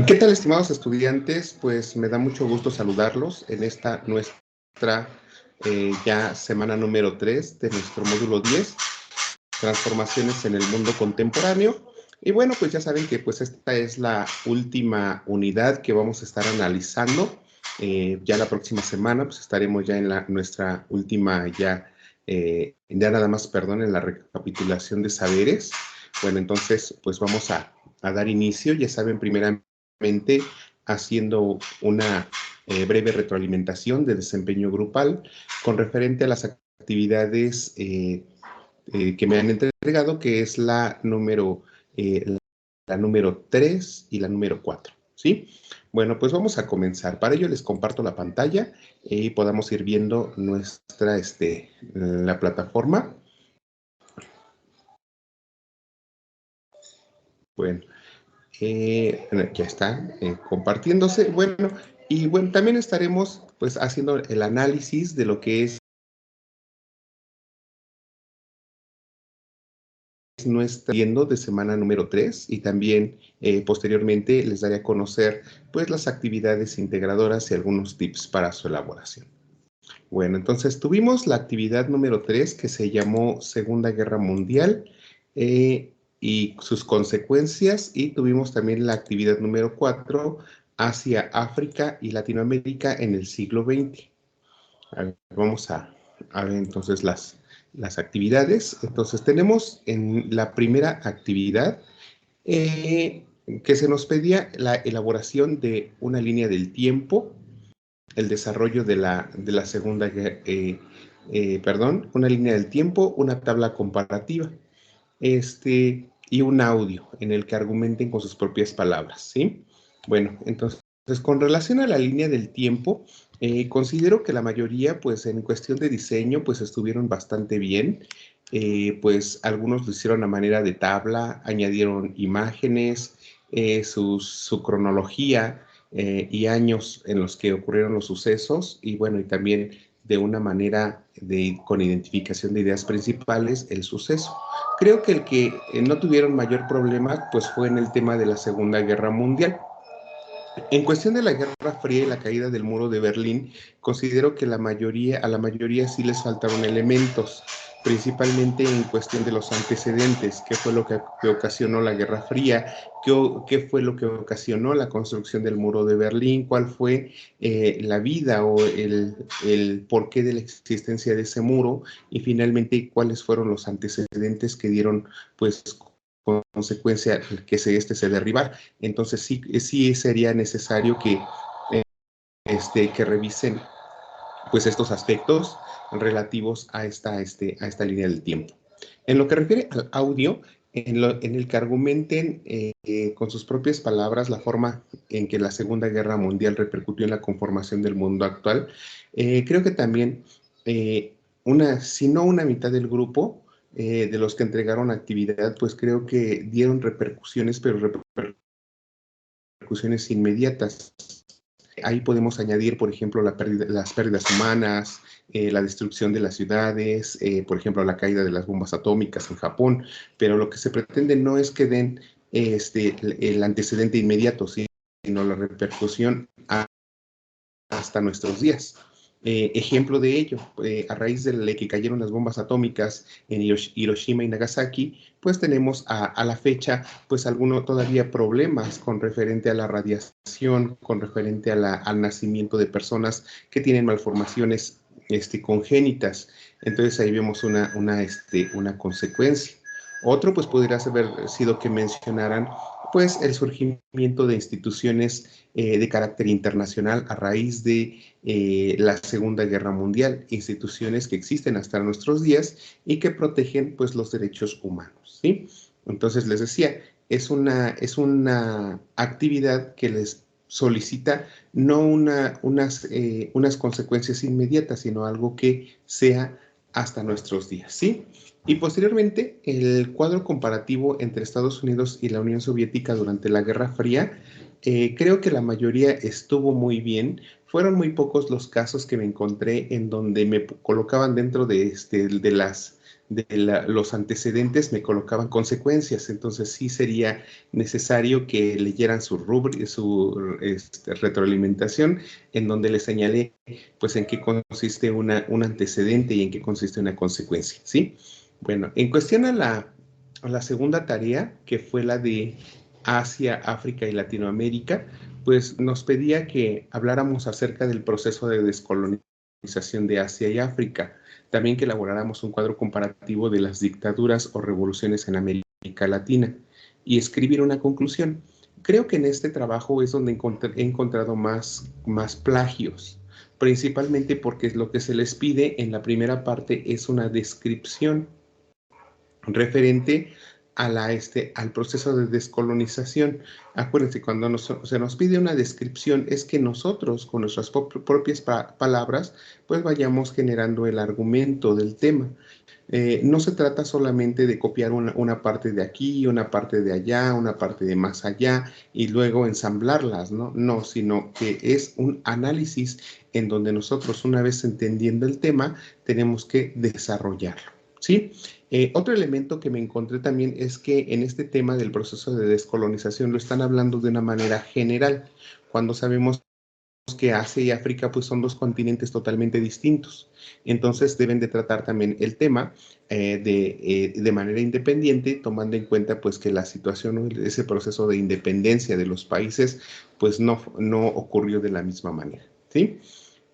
¿Qué tal, estimados estudiantes? Pues me da mucho gusto saludarlos en esta nuestra ya semana número 3 de nuestro módulo 10, Transformaciones en el Mundo Contemporáneo. Y bueno, pues ya saben que pues esta es la última unidad que vamos a estar analizando. Ya la próxima semana pues estaremos ya en nuestra última ya nada más, perdón, en la recapitulación de saberes. Bueno, entonces pues vamos a dar inicio. Ya saben, primeramente haciendo una breve retroalimentación de desempeño grupal con referente a las actividades que me han entregado, que es la número 3 y la número 4, ¿sí? Bueno, pues vamos a comenzar. Para ello les comparto la pantalla y podamos ir viendo la plataforma. Bueno, ya está compartiéndose. Bueno, y bueno, también estaremos pues haciendo el análisis de lo que es nuestra viendo de semana número 3 y también posteriormente les daré a conocer pues las actividades integradoras y algunos tips para su elaboración. Bueno, entonces tuvimos la actividad número 3 que se llamó Segunda Guerra Mundial y sus consecuencias, y tuvimos también la actividad número 4, Asia, África y Latinoamérica en el siglo XX. Vamos a ver entonces las actividades. Entonces tenemos en la primera actividad que se nos pedía la elaboración de una línea del tiempo, el desarrollo de la segunda, una línea del tiempo, una tabla comparativa, y un audio en el que argumenten con sus propias palabras, ¿sí? Bueno, entonces, con relación a la línea del tiempo, considero que la mayoría, pues en cuestión de diseño, pues estuvieron bastante bien. Pues algunos lo hicieron a manera de tabla, añadieron imágenes, su cronología y años en los que ocurrieron los sucesos, y bueno, y también de una manera con identificación de ideas principales, el suceso. Creo que el que no tuvieron mayor problema pues fue en el tema de la Segunda Guerra Mundial. En cuestión de la Guerra Fría y la caída del muro de Berlín, considero que a la mayoría sí les faltaron elementos, principalmente en cuestión de los antecedentes, qué fue lo que ocasionó la Guerra Fría, qué fue lo que ocasionó la construcción del muro de Berlín, cuál fue la vida o el porqué de la existencia de ese muro, y finalmente cuáles fueron los antecedentes que dieron pues consecuencia que se derribar. Entonces sí sería necesario que revisen pues estos aspectos relativos a esta línea del tiempo. En lo que refiere al audio, en el que argumenten con sus propias palabras la forma en que la Segunda Guerra Mundial repercutió en la conformación del mundo actual, creo que también si no una mitad del grupo de los que entregaron actividad, pues creo que dieron repercusiones, pero repercusiones inmediatas. Ahí podemos añadir, por ejemplo, las pérdidas humanas, la destrucción de las ciudades, por ejemplo, la caída de las bombas atómicas en Japón, pero lo que se pretende no es que den el antecedente inmediato, sino la repercusión hasta nuestros días. Ejemplo de ello, a raíz de que cayeron las bombas atómicas en Hiroshima y Nagasaki, pues tenemos a la fecha pues algunos todavía problemas con referente a la radiación, con referente al nacimiento de personas que tienen malformaciones congénitas. Entonces ahí vemos una consecuencia. Otro pues podría haber sido que mencionaran pues el surgimiento de instituciones de carácter internacional a raíz de la Segunda Guerra Mundial, instituciones que existen hasta nuestros días y que protegen pues los derechos humanos, ¿sí? Entonces les decía, es una actividad que les solicita no unas consecuencias inmediatas, sino algo que sea hasta nuestros días, ¿sí? Y posteriormente, el cuadro comparativo entre Estados Unidos y la Unión Soviética durante la Guerra Fría, creo que la mayoría estuvo muy bien. Fueron muy pocos los casos que me encontré en donde me colocaban dentro los antecedentes me colocaban consecuencias, entonces sí sería necesario que leyeran su retroalimentación, en donde les señalé pues en qué consiste un antecedente y en qué consiste una consecuencia, ¿sí? Bueno, en cuestión a la segunda tarea, que fue la de Asia, África y Latinoamérica, pues nos pedía que habláramos acerca del proceso de descolonización de Asia y África, también que elaboráramos un cuadro comparativo de las dictaduras o revoluciones en América Latina y escribir una conclusión. Creo que en este trabajo es donde he encontrado más plagios, principalmente porque lo que se les pide en la primera parte es una descripción referente al proceso de descolonización. Acuérdense, cuando se nos pide una descripción, es que nosotros, con nuestras propias palabras, pues vayamos generando el argumento del tema. No se trata solamente de copiar una parte de aquí, una parte de allá, una parte de más allá y luego ensamblarlas, ¿no? No, sino que es un análisis en donde nosotros, una vez entendiendo el tema, tenemos que desarrollarlo, ¿sí? Otro elemento que me encontré también es que en este tema del proceso de descolonización lo están hablando de una manera general, cuando sabemos que Asia y África pues son dos continentes totalmente distintos. Entonces deben de tratar también el tema de manera independiente, tomando en cuenta pues que la situación, ese proceso de independencia de los países pues no ocurrió de la misma manera, ¿sí?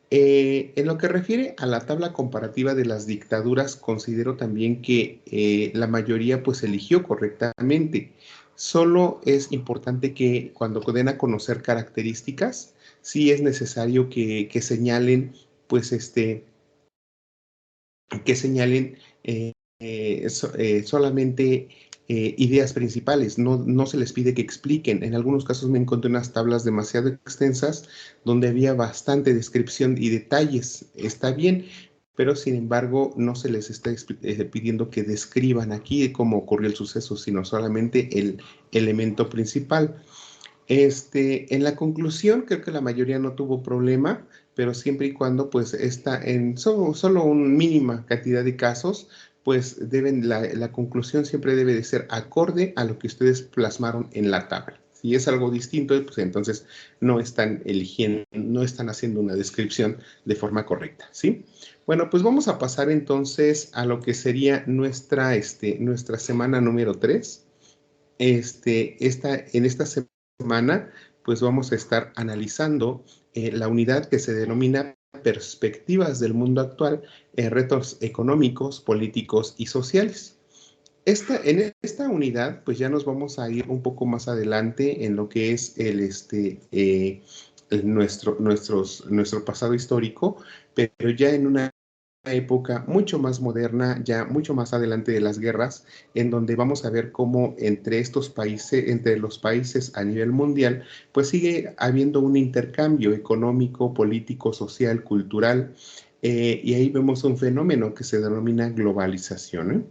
En lo que refiere a la tabla comparativa de las dictaduras, considero también que la mayoría pues eligió correctamente. Solo es importante que cuando den a conocer características, sí es necesario que señalen, pues que señalen solamente ideas principales, no se les pide que expliquen. En algunos casos me encontré unas tablas demasiado extensas donde había bastante descripción y detalles. Está bien, pero sin embargo no se les está pidiendo que describan aquí cómo ocurrió el suceso, sino solamente el elemento principal. En la conclusión, creo que la mayoría no tuvo problema, pero siempre y cuando pues está en solo una mínima cantidad de casos, pues la conclusión siempre debe de ser acorde a lo que ustedes plasmaron en la tabla. Si es algo distinto, pues entonces no están eligiendo, no están haciendo una descripción de forma correcta, ¿sí? Bueno, pues vamos a pasar entonces a lo que sería nuestra semana número 3. En esta semana, pues vamos a estar analizando la unidad que se denomina Perspectivas del Mundo Actual en Retos Económicos, Políticos y Sociales. En esta unidad, pues ya nos vamos a ir un poco más adelante en lo que es nuestro pasado histórico, pero ya en una época mucho más moderna, ya mucho más adelante de las guerras, en donde vamos a ver cómo entre los países a nivel mundial, pues sigue habiendo un intercambio económico, político, social, cultural, y ahí vemos un fenómeno que se denomina globalización, ¿eh?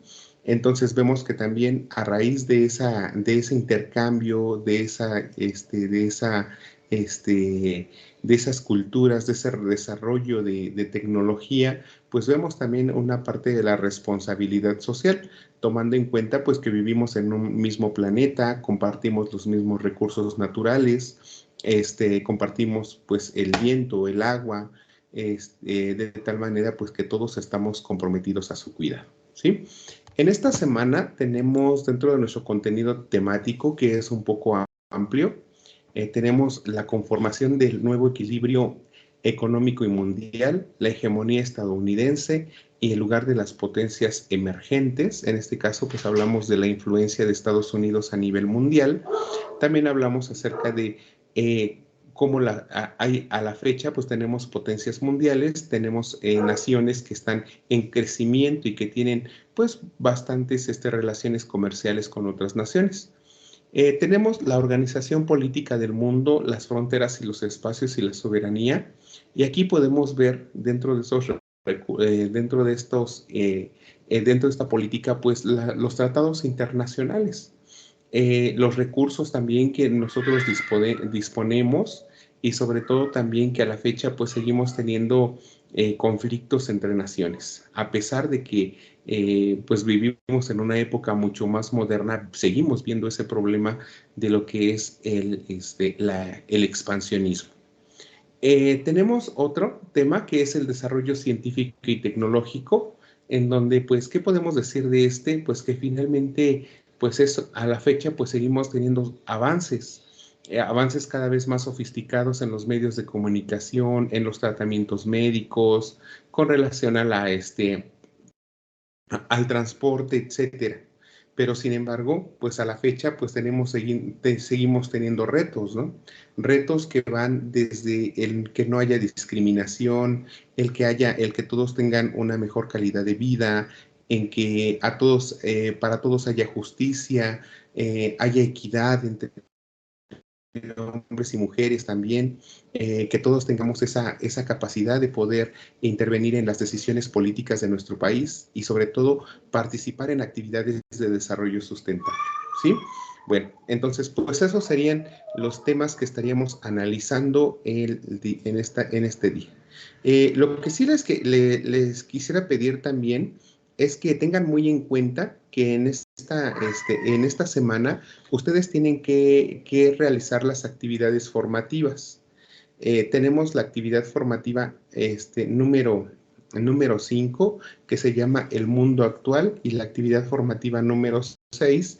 Entonces vemos que también a raíz de ese intercambio, de esas culturas, de ese desarrollo de tecnología, pues vemos también una parte de la responsabilidad social, tomando en cuenta pues que vivimos en un mismo planeta, compartimos los mismos recursos naturales, compartimos pues el viento, el agua, de tal manera pues que todos estamos comprometidos a su cuidado, ¿sí? En esta semana tenemos dentro de nuestro contenido temático, que es un poco amplio, tenemos la conformación del nuevo equilibrio económico y mundial, la hegemonía estadounidense y el lugar de las potencias emergentes. En este caso, pues hablamos de la influencia de Estados Unidos a nivel mundial. También hablamos acerca de cómo a la fecha, pues tenemos potencias mundiales, tenemos naciones que están en crecimiento y que tienen, pues, bastantes relaciones comerciales con otras naciones. Tenemos la organización política del mundo, las fronteras y los espacios y la soberanía. Y aquí podemos ver dentro de esta política, pues los tratados internacionales, los recursos también que nosotros disponemos y sobre todo también que a la fecha pues seguimos teniendo conflictos entre naciones. A pesar de que pues vivimos en una época mucho más moderna, seguimos viendo ese problema de lo que es el expansionismo. Tenemos otro tema que es el desarrollo científico y tecnológico, en donde, pues, ¿qué podemos decir de este? Pues que finalmente, pues a la fecha, pues seguimos teniendo avances cada vez más sofisticados en los medios de comunicación, en los tratamientos médicos, con relación al transporte, etcétera. Pero sin embargo, pues a la fecha, pues seguimos teniendo retos, ¿no? Retos que van desde el que no haya discriminación, el que todos tengan una mejor calidad de vida, en que para todos haya justicia, haya equidad entre hombres y mujeres también, que todos tengamos esa capacidad de poder intervenir en las decisiones políticas de nuestro país y sobre todo participar en actividades de desarrollo sustentable, ¿sí? Bueno, entonces, pues esos serían los temas que estaríamos analizando en este día. Lo que sí les quisiera pedir también es que tengan muy en cuenta que en esta semana ustedes tienen que realizar las actividades formativas. Tenemos la actividad formativa número 5, que se llama El Mundo Actual, y la actividad formativa número 6,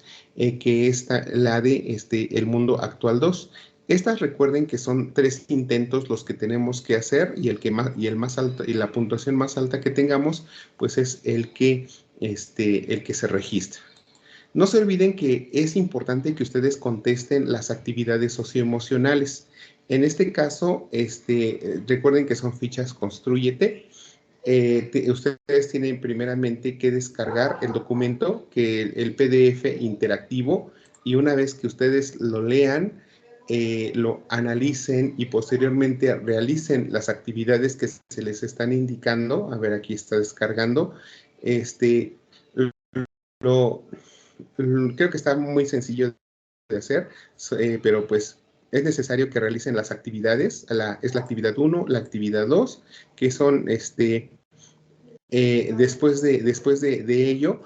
que es la de El Mundo Actual 2. Estas, recuerden que son 3 intentos los que tenemos que hacer, y el más alto, y la puntuación más alta que tengamos, pues es el que se registra. No se olviden que es importante que ustedes contesten las actividades socioemocionales. En este caso, recuerden que son fichas Constrúyete. Ustedes tienen primeramente que descargar el documento, el PDF interactivo, y una vez que ustedes lo lean, lo analicen y posteriormente realicen las actividades que se les están indicando. A ver, aquí está descargando. Creo que está muy sencillo de hacer, pero pues es necesario que realicen las actividades. Es la actividad 1, la actividad 2, que son después de ello,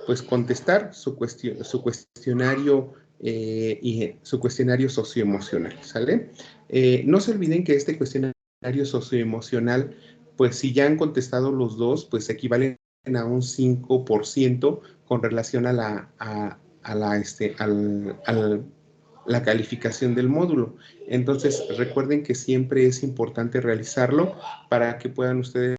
pues contestar su cuestionario y su cuestionario socioemocional, ¿sale? No se olviden que este cuestionario socioemocional, pues si ya han contestado los dos, pues equivalen a un 5% con relación a la calificación del módulo. Entonces, recuerden que siempre es importante realizarlo para que puedan ustedes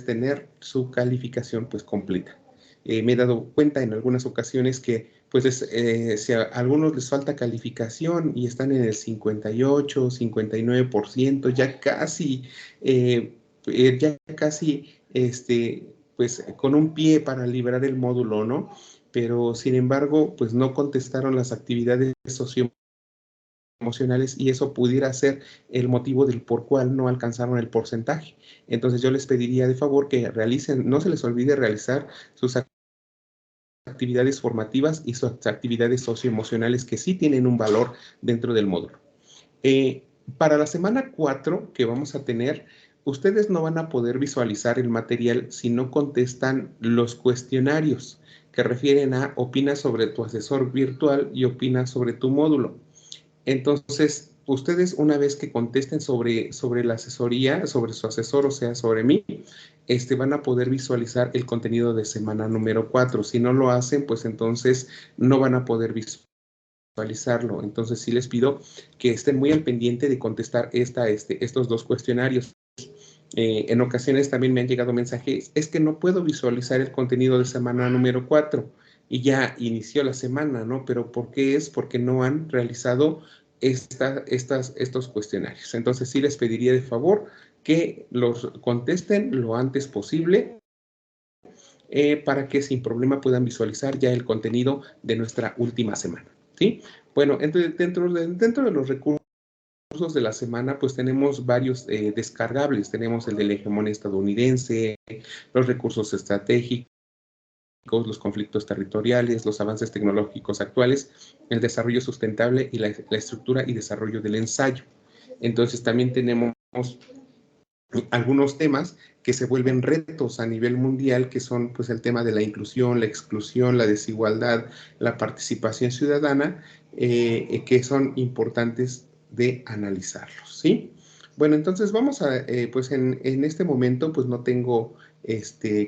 tener su calificación pues completa. Me he dado cuenta en algunas ocasiones que pues si a algunos les falta calificación y están en el 58, 59%, ya casi pues con un pie para liberar el módulo, ¿no? Pero sin embargo, pues no contestaron las actividades socioemocionales, y eso pudiera ser el motivo del por cual no alcanzaron el porcentaje. Entonces yo les pediría de favor que realicen, no se les olvide realizar sus actividades formativas y sus actividades socioemocionales, que sí tienen un valor dentro del módulo. Para la semana 4 que vamos a tener, ustedes no van a poder visualizar el material si no contestan los cuestionarios que refieren a opina sobre tu asesor virtual y opina sobre tu módulo. Entonces, ustedes una vez que contesten sobre la asesoría, sobre su asesor, o sea, sobre mí, van a poder visualizar el contenido de semana número 4. Si no lo hacen, pues entonces no van a poder visualizarlo. Entonces, sí les pido que estén muy al pendiente de contestar estos dos cuestionarios. En ocasiones también me han llegado mensajes, es que no puedo visualizar el contenido de semana número 4 y ya inició la semana, ¿no? Pero ¿por qué es? Porque no han realizado estos cuestionarios. Entonces sí les pediría de favor que los contesten lo antes posible para que sin problema puedan visualizar ya el contenido de nuestra última semana, ¿sí? Bueno, dentro de los recursos de la semana, pues tenemos varios descargables. Tenemos el de la hegemonía estadounidense, los recursos estratégicos, los conflictos territoriales, los avances tecnológicos actuales, el desarrollo sustentable y la estructura y desarrollo del ensayo. Entonces también tenemos algunos temas que se vuelven retos a nivel mundial, que son pues el tema de la inclusión, la exclusión, la desigualdad, la participación ciudadana, que son importantes de analizarlos, ¿sí? Bueno, entonces vamos a, pues en este momento pues no tengo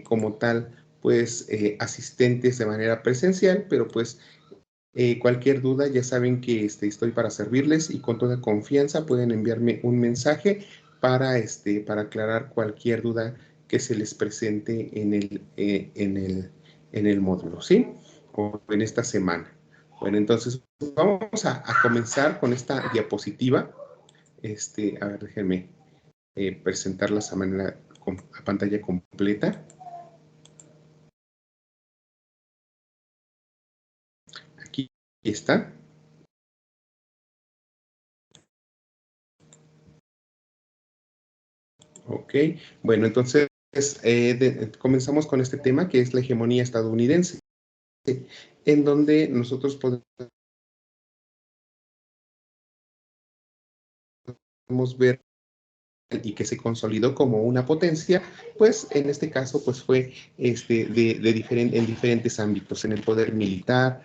como tal pues asistentes de manera presencial, pero pues cualquier duda ya saben que estoy para servirles y con toda confianza pueden enviarme un mensaje para aclarar cualquier duda que se les presente en el módulo, ¿sí? O en esta semana. Bueno, entonces vamos a comenzar con esta diapositiva. A ver, déjenme presentarlas a pantalla completa. Aquí está. Ok, bueno, entonces comenzamos con este tema que es la hegemonía estadounidense, en donde nosotros podemos ver y que se consolidó como una potencia, pues en este caso pues fue en diferentes ámbitos, en el poder militar,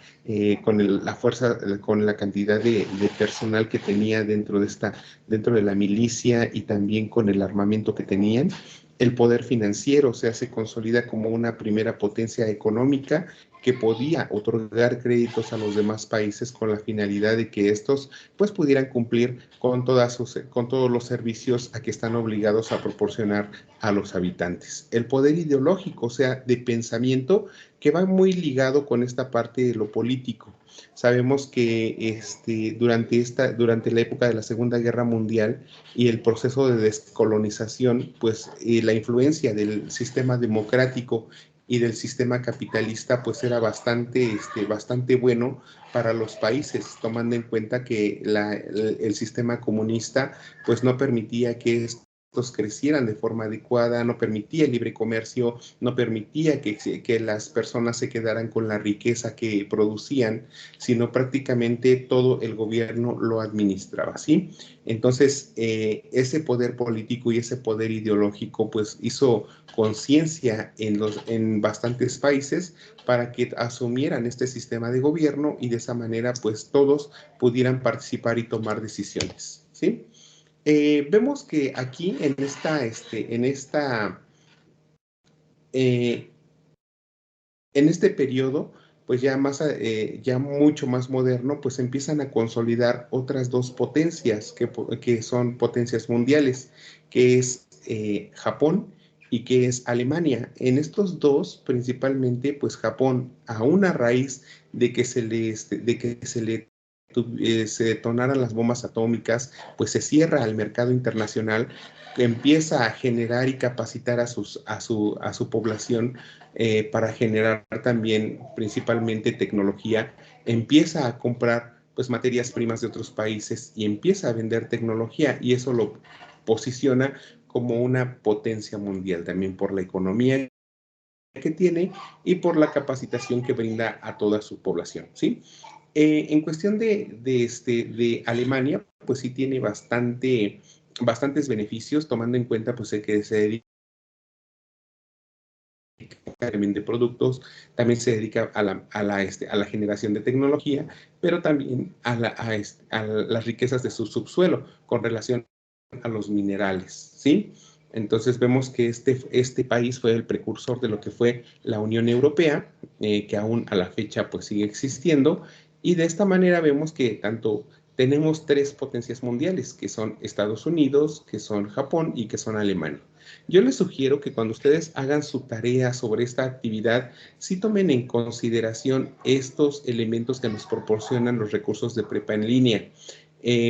con la fuerza, con la cantidad de personal que tenía dentro de la milicia y también con el armamento que tenían. El poder financiero, o sea, se consolida como una primera potencia económica que podía otorgar créditos a los demás países con la finalidad de que estos pues pudieran cumplir con todos los servicios a que están obligados a proporcionar a los habitantes. El poder ideológico, o sea, de pensamiento, que va muy ligado con esta parte de lo político. Sabemos que durante la época de la Segunda Guerra Mundial y el proceso de descolonización, pues la influencia del sistema democrático y del sistema capitalista pues era bastante bueno para los países, tomando en cuenta que el sistema comunista pues no permitía que estos crecieran de forma adecuada, no permitía el libre comercio, no permitía que las personas se quedaran con la riqueza que producían, sino prácticamente todo el gobierno lo administraba, ¿sí? Entonces, ese poder político y ese poder ideológico pues hizo conciencia en bastantes países para que asumieran este sistema de gobierno y de esa manera pues todos pudieran participar y tomar decisiones, ¿sí? Vemos que aquí eh, en este periodo, pues ya mucho más moderno, pues empiezan a consolidar otras dos potencias que son potencias mundiales, que es Japón y que es Alemania. En estos dos, principalmente, pues Japón, a una raíz de que se detonaran las bombas atómicas, pues se cierra al mercado internacional, empieza a generar y capacitar a su población para generar también principalmente tecnología, empieza a comprar pues materias primas de otros países y empieza a vender tecnología y eso lo posiciona como una potencia mundial también por la economía que tiene y por la capacitación que brinda a toda su población, ¿sí? En cuestión de Alemania, pues sí tiene bastantes beneficios, tomando en cuenta pues que se dedica también de productos, también se dedica a la generación de tecnología, pero también a las riquezas de su subsuelo con relación a los minerales, ¿sí? Entonces vemos que este país fue el precursor de lo que fue la Unión Europea, que aún a la fecha pues sigue existiendo, y de esta manera vemos que tanto tenemos tres potencias mundiales, que son Estados Unidos, que son Japón y que son Alemania. Yo les sugiero que cuando ustedes hagan su tarea sobre esta actividad, sí tomen en consideración estos elementos que nos proporcionan los recursos de prepa en línea.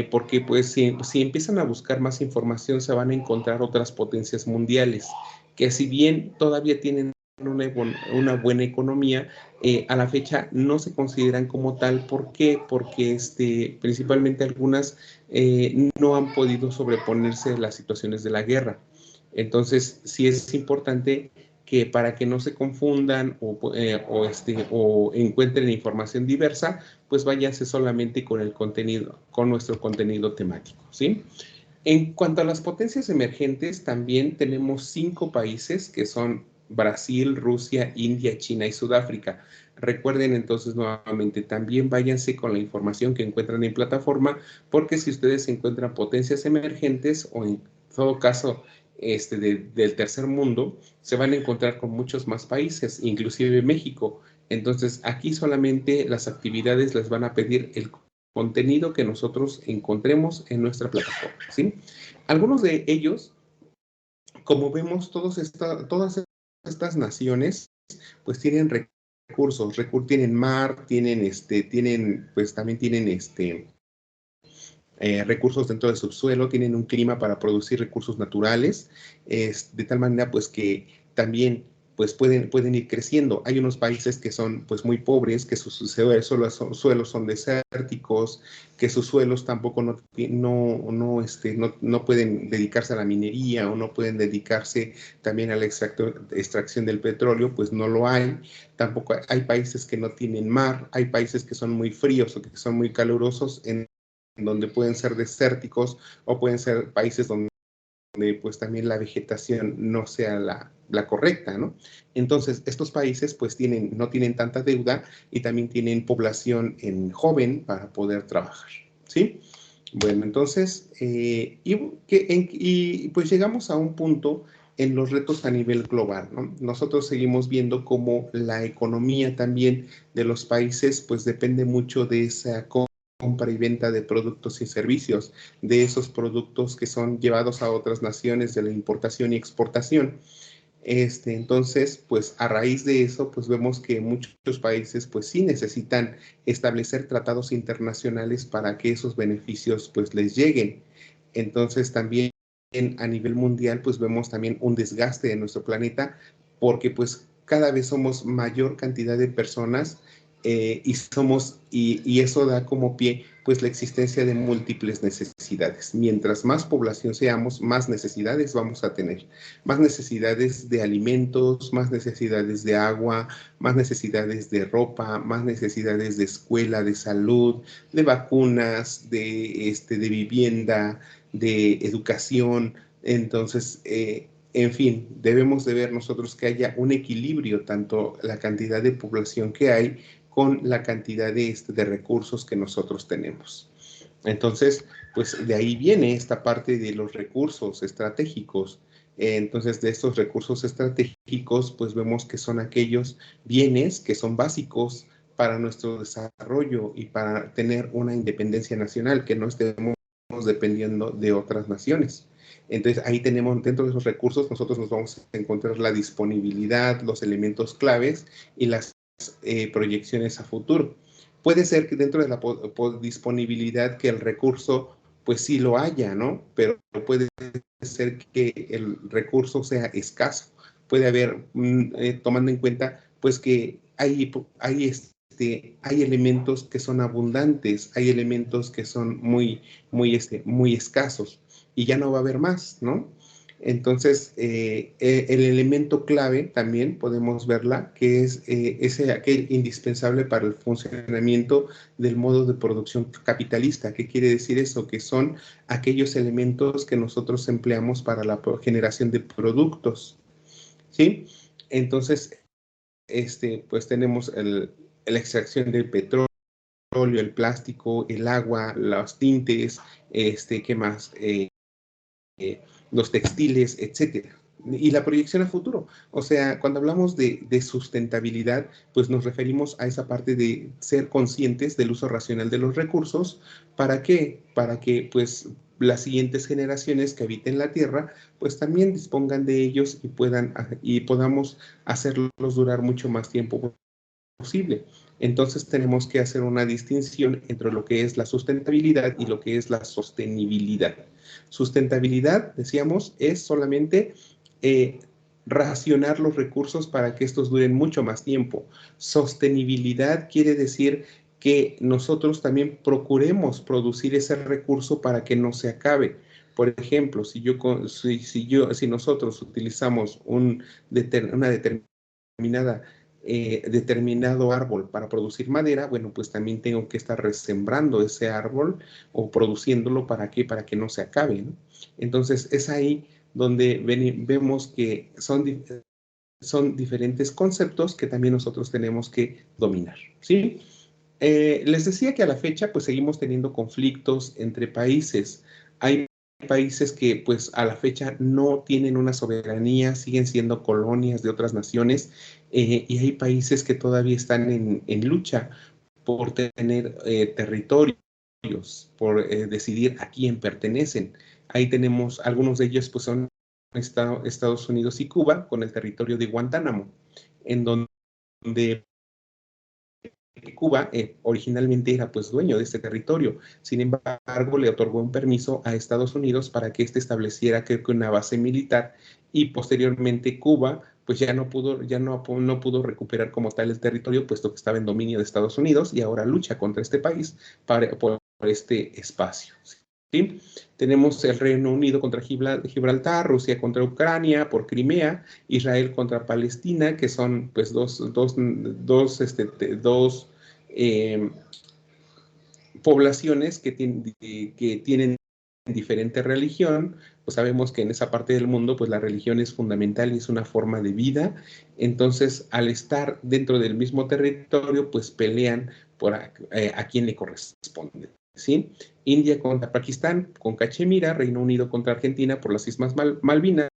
Porque pues si empiezan a buscar más información se van a encontrar otras potencias mundiales que si bien todavía tienen una buena economía, a la fecha no se consideran como tal. ¿Por qué? Porque principalmente algunas no han podido sobreponerse a las situaciones de la guerra. Entonces, sí es importante que para que no se confundan o encuentren información diversa, pues váyanse solamente con el contenido, con nuestro contenido temático, ¿sí? En cuanto a las potencias emergentes, también tenemos 5 países que son Brasil, Rusia, India, China y Sudáfrica. Recuerden entonces nuevamente, también váyanse con la información que encuentran en plataforma, porque si ustedes encuentran potencias emergentes o en todo caso del tercer mundo, se van a encontrar con muchos más países, inclusive México. Entonces, aquí solamente las actividades les van a pedir el contenido que nosotros encontremos en nuestra plataforma, ¿sí? Algunos de ellos, como vemos, todas estas naciones, pues tienen recursos, tienen mar, pues también tienen recursos dentro del subsuelo, tienen un clima para producir recursos naturales, de tal manera pues que también pues pueden ir creciendo. Hay unos países que son pues muy pobres, que sus suelos son desérticos, que sus suelos tampoco no pueden dedicarse a la minería o no pueden dedicarse también a la extracción del petróleo, pues no lo hay. Tampoco hay países que no tienen mar, hay países que son muy fríos o que son muy calurosos, en donde pueden ser desérticos o pueden ser países donde pues también la vegetación no sea la correcta, ¿no? Entonces, estos países pues no tienen tanta deuda y también tienen población joven para poder trabajar, ¿sí? Bueno, entonces, pues llegamos a un punto en los retos a nivel global, ¿no? Nosotros seguimos viendo cómo la economía también de los países pues depende mucho de esa compra y venta de productos y servicios, de esos productos que son llevados a otras naciones, de la importación y exportación. Entonces, pues a raíz de eso, pues vemos que muchos países pues sí necesitan establecer tratados internacionales para que esos beneficios pues les lleguen. Entonces también a nivel mundial pues vemos también un desgaste de nuestro planeta porque pues cada vez somos mayor cantidad de personas y eso da como pie pues la existencia de múltiples necesidades. Mientras más población seamos, más necesidades vamos a tener. Más necesidades de alimentos, más necesidades de agua, más necesidades de ropa, más necesidades de escuela, de salud, de vacunas, de vivienda, de educación. Entonces, en fin, debemos de ver nosotros que haya un equilibrio, tanto la cantidad de población que hay con la cantidad de recursos que nosotros tenemos. Entonces, pues de ahí viene esta parte de los recursos estratégicos. Entonces, de estos recursos estratégicos, pues vemos que son aquellos bienes que son básicos para nuestro desarrollo y para tener una independencia nacional, que no estemos dependiendo de otras naciones. Entonces, ahí tenemos, dentro de esos recursos, nosotros nos vamos a encontrar la disponibilidad, los elementos claves y las proyecciones a futuro. Puede ser que dentro de la disponibilidad que el recurso pues sí lo haya, ¿no? Pero puede ser que el recurso sea escaso. Puede haber, tomando en cuenta pues que hay elementos que son abundantes, hay elementos que son muy escasos y ya no va a haber más, ¿no? Entonces, el elemento clave también podemos verla, que es aquel indispensable para el funcionamiento del modo de producción capitalista. ¿Qué quiere decir eso? Que son aquellos elementos que nosotros empleamos para la generación de productos, ¿sí? Entonces, pues tenemos la extracción del petróleo, el plástico, el agua, los tintes, ¿qué más? Los textiles, etcétera. Y la proyección a futuro. O sea, cuando hablamos de sustentabilidad, pues nos referimos a esa parte de ser conscientes del uso racional de los recursos. ¿Para qué? Para que pues las siguientes generaciones que habiten la Tierra, pues también dispongan de ellos y podamos hacerlos durar mucho más tiempo posible. Entonces tenemos que hacer una distinción entre lo que es la sustentabilidad y lo que es la sostenibilidad. Sustentabilidad, decíamos, es solamente racionar los recursos para que estos duren mucho más tiempo. Sostenibilidad quiere decir que nosotros también procuremos producir ese recurso para que no se acabe. Por ejemplo, si nosotros utilizamos una determinada determinado árbol para producir madera, bueno, pues también tengo que estar resembrando ese árbol o produciéndolo. ¿Para qué? Para que no se acabe, ¿no? Entonces, es ahí donde vemos que son diferentes conceptos que también nosotros tenemos que dominar, ¿sí? Les decía que a la fecha, pues seguimos teniendo conflictos entre países. Hay países que, pues a la fecha no tienen una soberanía, siguen siendo colonias de otras naciones, y hay países que todavía están en lucha por tener territorios, por decidir a quién pertenecen. Ahí tenemos, algunos de ellos pues son Estados Unidos y Cuba, con el territorio de Guantánamo, en donde Cuba originalmente era pues dueño de este territorio. Sin embargo, le otorgó un permiso a Estados Unidos para que éste estableciera, creo que, una base militar, y posteriormente Cuba pues no pudo recuperar como tal el territorio, puesto que estaba en dominio de Estados Unidos, y ahora lucha contra este país por este espacio, ¿sí? Tenemos el Reino Unido contra Gibraltar, Rusia contra Ucrania por Crimea, Israel contra Palestina, que son pues dos poblaciones que tienen diferente religión. Pues sabemos que en esa parte del mundo pues la religión es fundamental y es una forma de vida. Entonces, al estar dentro del mismo territorio, pues pelean por a quién le corresponde, ¿sí? India contra Pakistán con Cachemira, Reino Unido contra Argentina por las Islas Malvinas,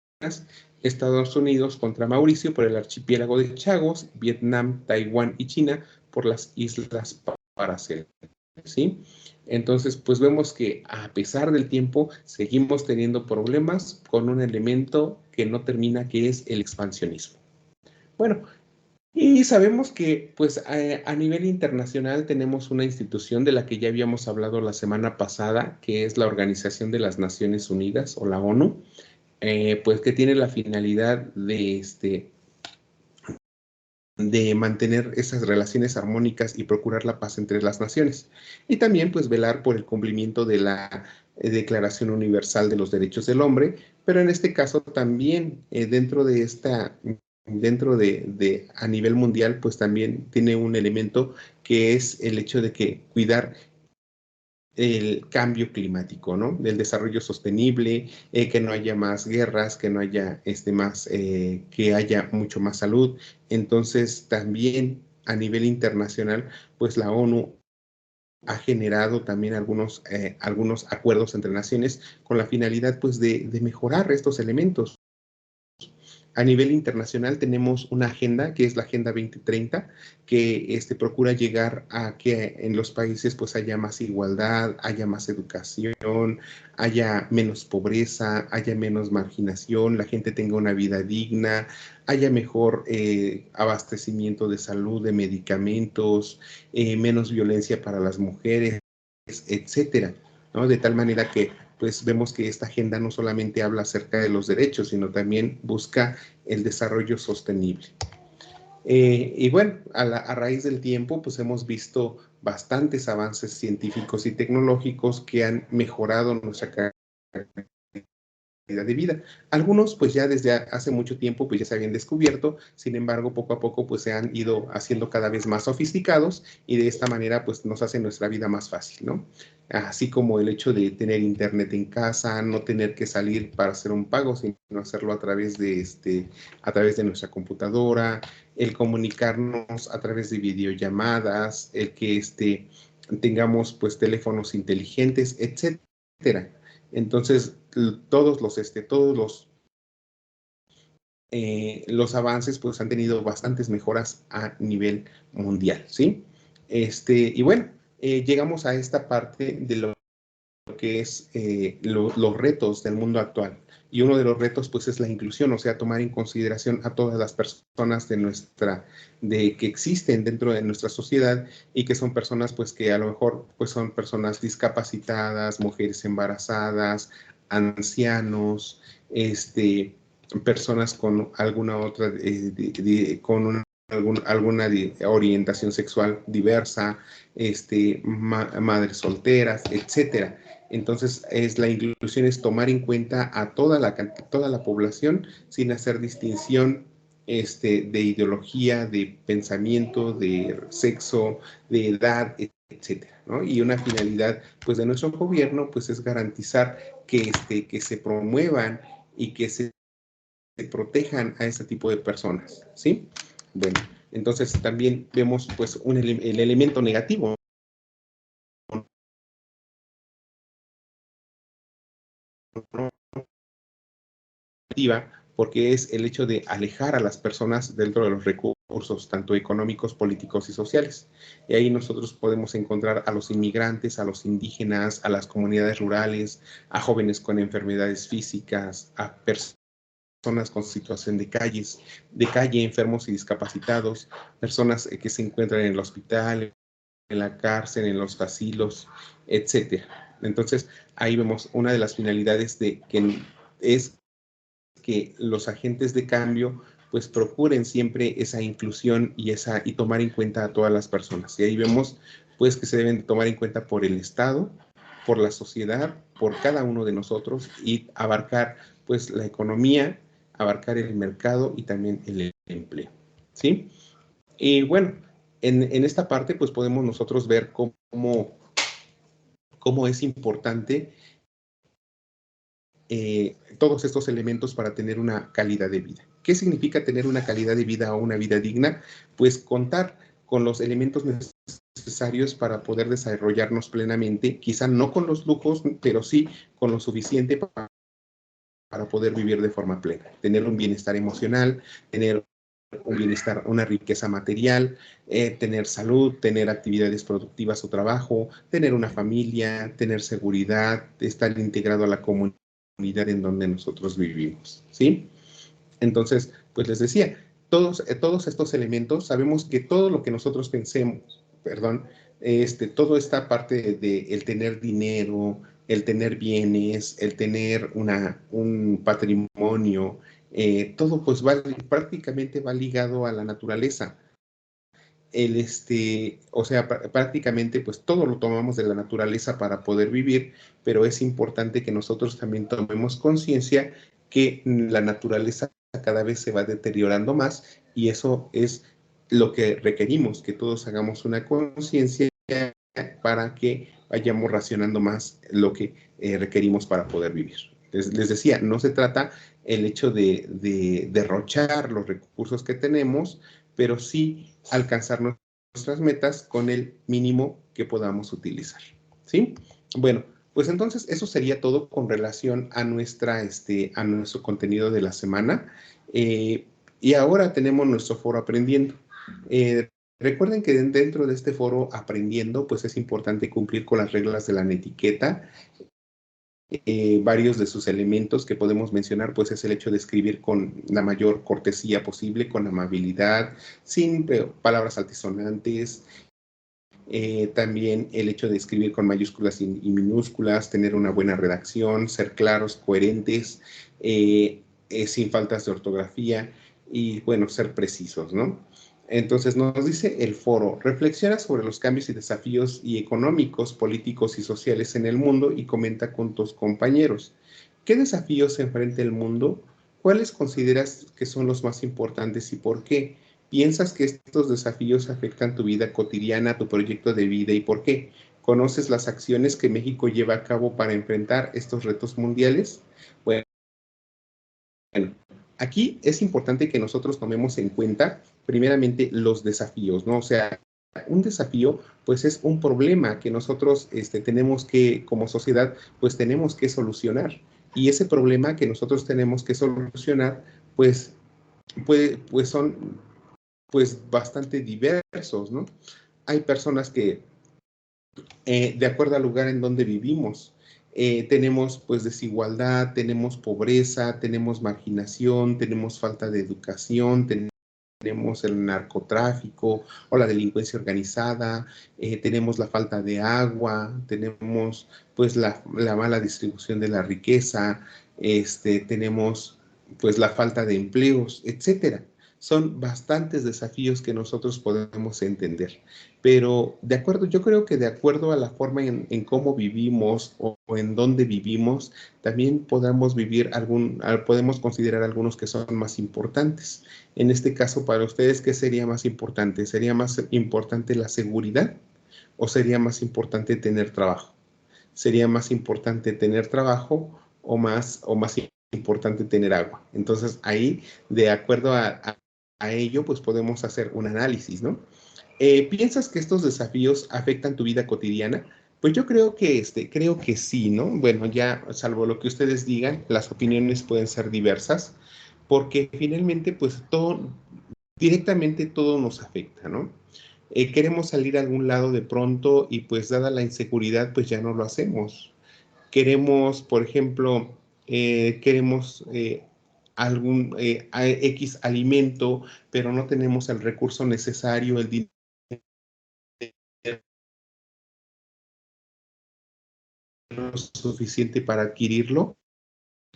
Estados Unidos contra Mauricio por el archipiélago de Chagos, Vietnam, Taiwán y China por las Islas Paracel, ¿sí? Entonces, pues vemos que a pesar del tiempo seguimos teniendo problemas con un elemento que no termina, que es el expansionismo. Bueno, y sabemos que pues a nivel internacional tenemos una institución de la que ya habíamos hablado la semana pasada, que es la Organización de las Naciones Unidas, o la ONU, pues que tiene la finalidad de mantener esas relaciones armónicas y procurar la paz entre las naciones. Y también pues velar por el cumplimiento de la Declaración Universal de los Derechos del Hombre, pero en este caso también a nivel mundial, pues también tiene un elemento, que es el hecho de que cuidar el cambio climático, ¿no? Del desarrollo sostenible, que no haya más guerras, que no haya que haya mucho más salud. Entonces, también a nivel internacional, pues la ONU ha generado también algunos acuerdos entre naciones con la finalidad, pues, de mejorar estos elementos. A nivel internacional tenemos una agenda, que es la Agenda 2030, que procura llegar a que en los países pues haya más igualdad, haya más educación, haya menos pobreza, haya menos marginación, la gente tenga una vida digna, haya mejor abastecimiento de salud, de medicamentos, menos violencia para las mujeres, etcétera, ¿no? De tal manera que pues vemos que esta agenda no solamente habla acerca de los derechos, sino también busca el desarrollo sostenible. Y bueno, a raíz del tiempo, pues hemos visto bastantes avances científicos y tecnológicos que han mejorado nuestra calidad de vida. Algunos pues ya desde hace mucho tiempo pues ya se habían descubierto, sin embargo poco a poco pues se han ido haciendo cada vez más sofisticados, y de esta manera pues nos hace nuestra vida más fácil, ¿no? Así como el hecho de tener internet en casa, no tener que salir para hacer un pago, sino hacerlo a través de nuestra computadora, el comunicarnos a través de videollamadas, el que tengamos pues teléfonos inteligentes, etcétera. Entonces, los avances pues han tenido bastantes mejoras a nivel mundial, ¿sí? Y bueno, llegamos a esta parte de lo que es los retos del mundo actual. Y uno de los retos pues es la inclusión, o sea, tomar en consideración a todas las personas que existen dentro de nuestra sociedad, y que son personas pues que a lo mejor pues son personas discapacitadas, mujeres embarazadas, ancianos, personas con alguna otra, alguna orientación sexual diversa, madres solteras, etcétera. Entonces, la inclusión es tomar en cuenta a toda la población sin hacer distinción de ideología, de pensamiento, de sexo, de edad, etcétera, ¿no? Y una finalidad, pues, de nuestro gobierno, pues, es garantizar que se promuevan y que se protejan a ese tipo de personas, ¿sí? Bueno, entonces también vemos, pues, el elemento negativo, ¿no? Porque es el hecho de alejar a las personas dentro de los recursos, tanto económicos, políticos y sociales. Y ahí nosotros podemos encontrar a los inmigrantes, a los indígenas, a las comunidades rurales, a jóvenes con enfermedades físicas, a personas con situación de calle, enfermos y discapacitados, personas que se encuentran en el hospital, en la cárcel, en los asilos, etcétera. Entonces, ahí vemos una de las finalidades de que es que los agentes de cambio pues procuren siempre esa inclusión y tomar en cuenta a todas las personas. Y ahí vemos pues que se deben tomar en cuenta por el Estado, por la sociedad, por cada uno de nosotros y abarcar pues la economía, abarcar el mercado y también el empleo, ¿sí? Y bueno, en esta parte pues podemos nosotros ver cómo es importante todos estos elementos para tener una calidad de vida. ¿Qué significa tener una calidad de vida o una vida digna? Pues contar con los elementos necesarios para poder desarrollarnos plenamente, quizá no con los lujos, pero sí con lo suficiente para poder vivir de forma plena, tener un bienestar emocional, tener un bienestar, una riqueza material, tener salud, tener actividades productivas o trabajo, tener una familia, tener seguridad, estar integrado a la comunidad en donde nosotros vivimos, ¿sí? Entonces, pues les decía, todos estos elementos, sabemos que todo lo que nosotros pensemos, perdón, toda esta parte de el tener dinero, el tener bienes, el tener un patrimonio, todo pues prácticamente va ligado a la naturaleza. O sea, prácticamente pues todo lo tomamos de la naturaleza para poder vivir, pero es importante que nosotros también tomemos conciencia que la naturaleza cada vez se va deteriorando más y eso es lo que requerimos, que todos hagamos una conciencia para que vayamos racionando más lo que requerimos para poder vivir. Les decía, no se trata el hecho de derrochar los recursos que tenemos, pero sí alcanzar nuestras metas con el mínimo que podamos utilizar, ¿sí? Bueno, pues entonces eso sería todo con relación a a nuestro contenido de la semana. Y ahora tenemos nuestro foro aprendiendo. Recuerden que dentro de este foro aprendiendo, pues es importante cumplir con las reglas de la netiqueta. Varios de sus elementos que podemos mencionar, pues es el hecho de escribir con la mayor cortesía posible, con amabilidad, sin palabras altisonantes. También el hecho de escribir con mayúsculas y minúsculas, tener una buena redacción, ser claros, coherentes, sin faltas de ortografía y, bueno, ser precisos, ¿no? Entonces nos dice el foro, reflexiona sobre los cambios y desafíos y económicos, políticos y sociales en el mundo y comenta con tus compañeros. ¿Qué desafíos se enfrenta el mundo? ¿Cuáles consideras que son los más importantes y por qué? ¿Piensas que estos desafíos afectan tu vida cotidiana, tu proyecto de vida y por qué? ¿Conoces las acciones que México lleva a cabo para enfrentar estos retos mundiales? Bueno, aquí es importante que nosotros tomemos en cuenta primeramente los desafíos, ¿no? O sea, un desafío pues es un problema que nosotros tenemos que, como sociedad, pues tenemos que solucionar. Y ese problema que nosotros tenemos que solucionar, pues, pues son pues bastante diversos, ¿no? Hay personas que, de acuerdo al lugar en donde vivimos, tenemos pues desigualdad, tenemos pobreza, tenemos marginación, tenemos falta de educación, tenemos el narcotráfico o la delincuencia organizada, tenemos la falta de agua, tenemos pues la mala distribución de la riqueza, tenemos pues la falta de empleos, etcétera. Son bastantes desafíos que nosotros podemos entender, pero de acuerdo, yo creo que de acuerdo a la forma en cómo vivimos o en dónde vivimos, también podemos considerar algunos que son más importantes. En este caso, para ustedes, ¿qué sería más importante? ¿Sería más importante la seguridad o sería más importante tener trabajo? ¿Sería más importante tener trabajo o más importante tener agua? Entonces, ahí, de acuerdo a ello, pues podemos hacer un análisis, ¿no? ¿Piensas que estos desafíos afectan tu vida cotidiana? Pues yo creo que sí, ¿no? Bueno, ya salvo lo que ustedes digan, las opiniones pueden ser diversas, porque finalmente, pues directamente todo nos afecta, ¿no? Queremos salir a algún lado de pronto y pues dada la inseguridad, pues ya no lo hacemos. Queremos, por ejemplo, queremos X alimento, pero no tenemos el recurso necesario, el dinero suficiente para adquirirlo.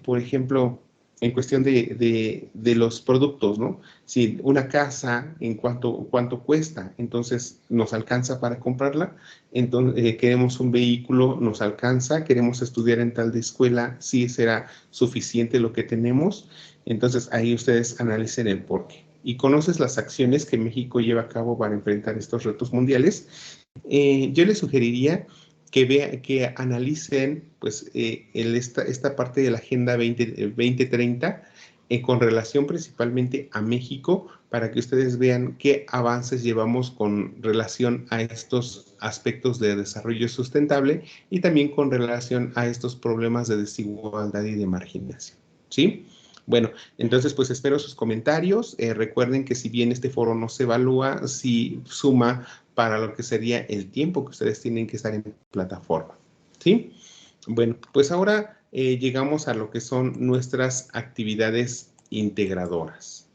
Por ejemplo, en cuestión de los productos, ¿no? Si una casa, ¿en cuánto cuesta? Entonces, ¿nos alcanza para comprarla? Entonces, queremos un vehículo, ¿nos alcanza? Queremos estudiar en tal de escuela, ¿sí será suficiente lo que tenemos? Entonces, ahí ustedes analicen el porqué. ¿Y conoces las acciones que México lleva a cabo para enfrentar estos retos mundiales? Yo les sugeriría que analicen pues, esta parte de la Agenda 2030 con relación principalmente a México para que ustedes vean qué avances llevamos con relación a estos aspectos de desarrollo sustentable y también con relación a estos problemas de desigualdad y de marginación. ¿Sí? Bueno, entonces pues espero sus comentarios. Recuerden que si bien este foro no se evalúa, sí suma para lo que sería el tiempo que ustedes tienen que estar en plataforma. ¿Sí? Bueno, pues ahora llegamos a lo que son nuestras actividades integradoras.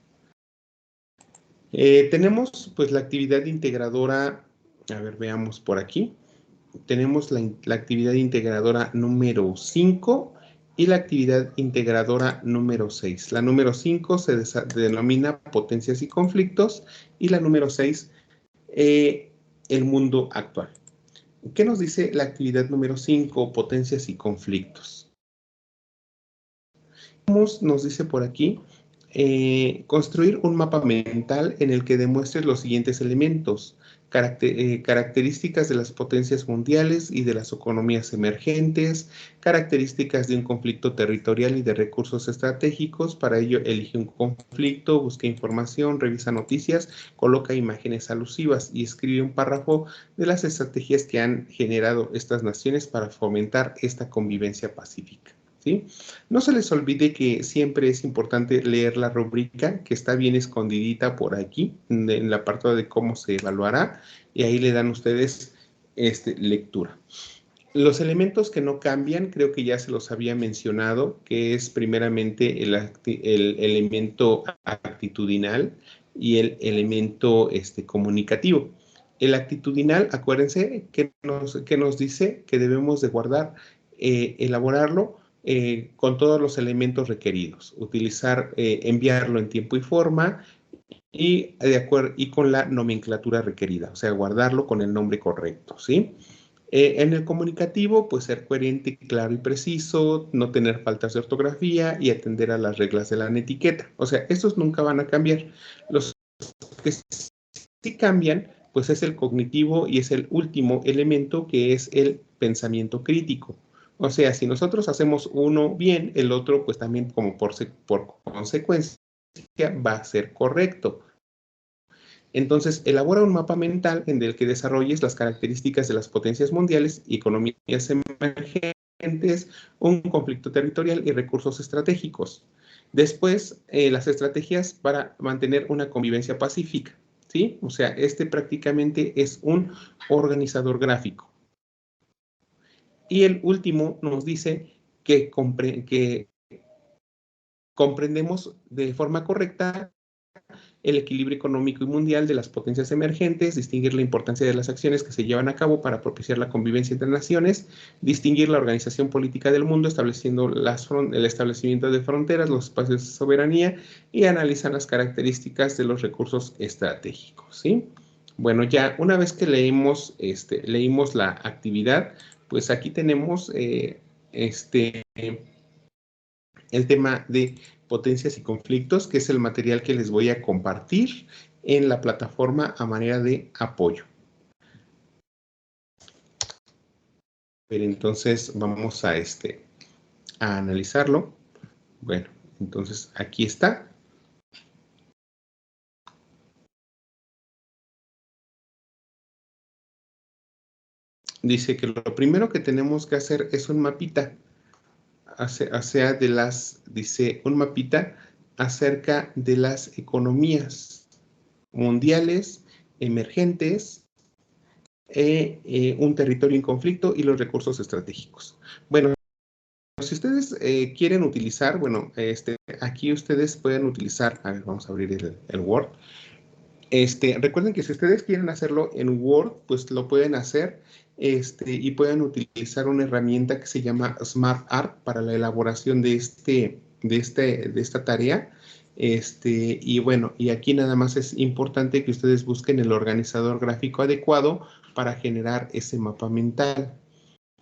Tenemos pues la actividad integradora, a ver, veamos por aquí. Tenemos la actividad integradora número 5 y la actividad integradora número 6. La número 5 se denomina potencias y conflictos y la número 6 el mundo actual. ¿Qué nos dice la actividad número 5, potencias y conflictos? Nos dice por aquí, construir un mapa mental en el que demuestres los siguientes elementos, características de las potencias mundiales y de las economías emergentes, características de un conflicto territorial y de recursos estratégicos. Para ello, elige un conflicto, busca información, revisa noticias, coloca imágenes alusivas y escribe un párrafo de las estrategias que han generado estas naciones para fomentar esta convivencia pacífica. ¿Sí? No se les olvide que siempre es importante leer la rúbrica que está bien escondidita por aquí, en el apartado de cómo se evaluará, y ahí le dan ustedes lectura. Los elementos que no cambian, creo que ya se los había mencionado, que es primeramente el elemento actitudinal y el elemento comunicativo. El actitudinal, acuérdense que nos dice que debemos de guardar, elaborarlo con todos los elementos requeridos, enviarlo en tiempo y forma y con la nomenclatura requerida, o sea, guardarlo con el nombre correcto, ¿sí? En el comunicativo, pues ser coherente, claro y preciso, no tener faltas de ortografía y atender a las reglas de la etiqueta. O sea, estos nunca van a cambiar. Los que sí cambian, pues es el cognitivo y es el último elemento que es el pensamiento crítico. O sea, si nosotros hacemos uno bien, el otro pues también como por consecuencia va a ser correcto. Entonces, elabora un mapa mental en el que desarrolles las características de las potencias mundiales y economías emergentes, un conflicto territorial y recursos estratégicos. Después, las estrategias para mantener una convivencia pacífica, ¿sí? O sea, prácticamente es un organizador gráfico. Y el último nos dice que comprendemos de forma correcta el equilibrio económico y mundial de las potencias emergentes, distinguir la importancia de las acciones que se llevan a cabo para propiciar la convivencia entre naciones, distinguir la organización política del mundo, estableciendo el establecimiento de fronteras, los espacios de soberanía y analizar las características de los recursos estratégicos, ¿sí? Bueno, ya una vez que leímos la actividad, pues aquí tenemos el tema de potencias y conflictos, que es el material que les voy a compartir en la plataforma a manera de apoyo. Pero entonces vamos a analizarlo. Bueno, entonces aquí está. Dice que lo primero que tenemos que hacer es un mapita. Dice un mapita acerca de las economías mundiales, emergentes, un territorio en conflicto y los recursos estratégicos. Bueno, si ustedes quieren utilizar, bueno, aquí ustedes pueden utilizar, a ver, vamos a abrir el Word. Recuerden que si ustedes quieren hacerlo en Word, pues lo pueden hacer y pueden utilizar una herramienta que se llama SmartArt para la elaboración de esta tarea. Y bueno, y aquí nada más es importante que ustedes busquen el organizador gráfico adecuado para generar ese mapa mental.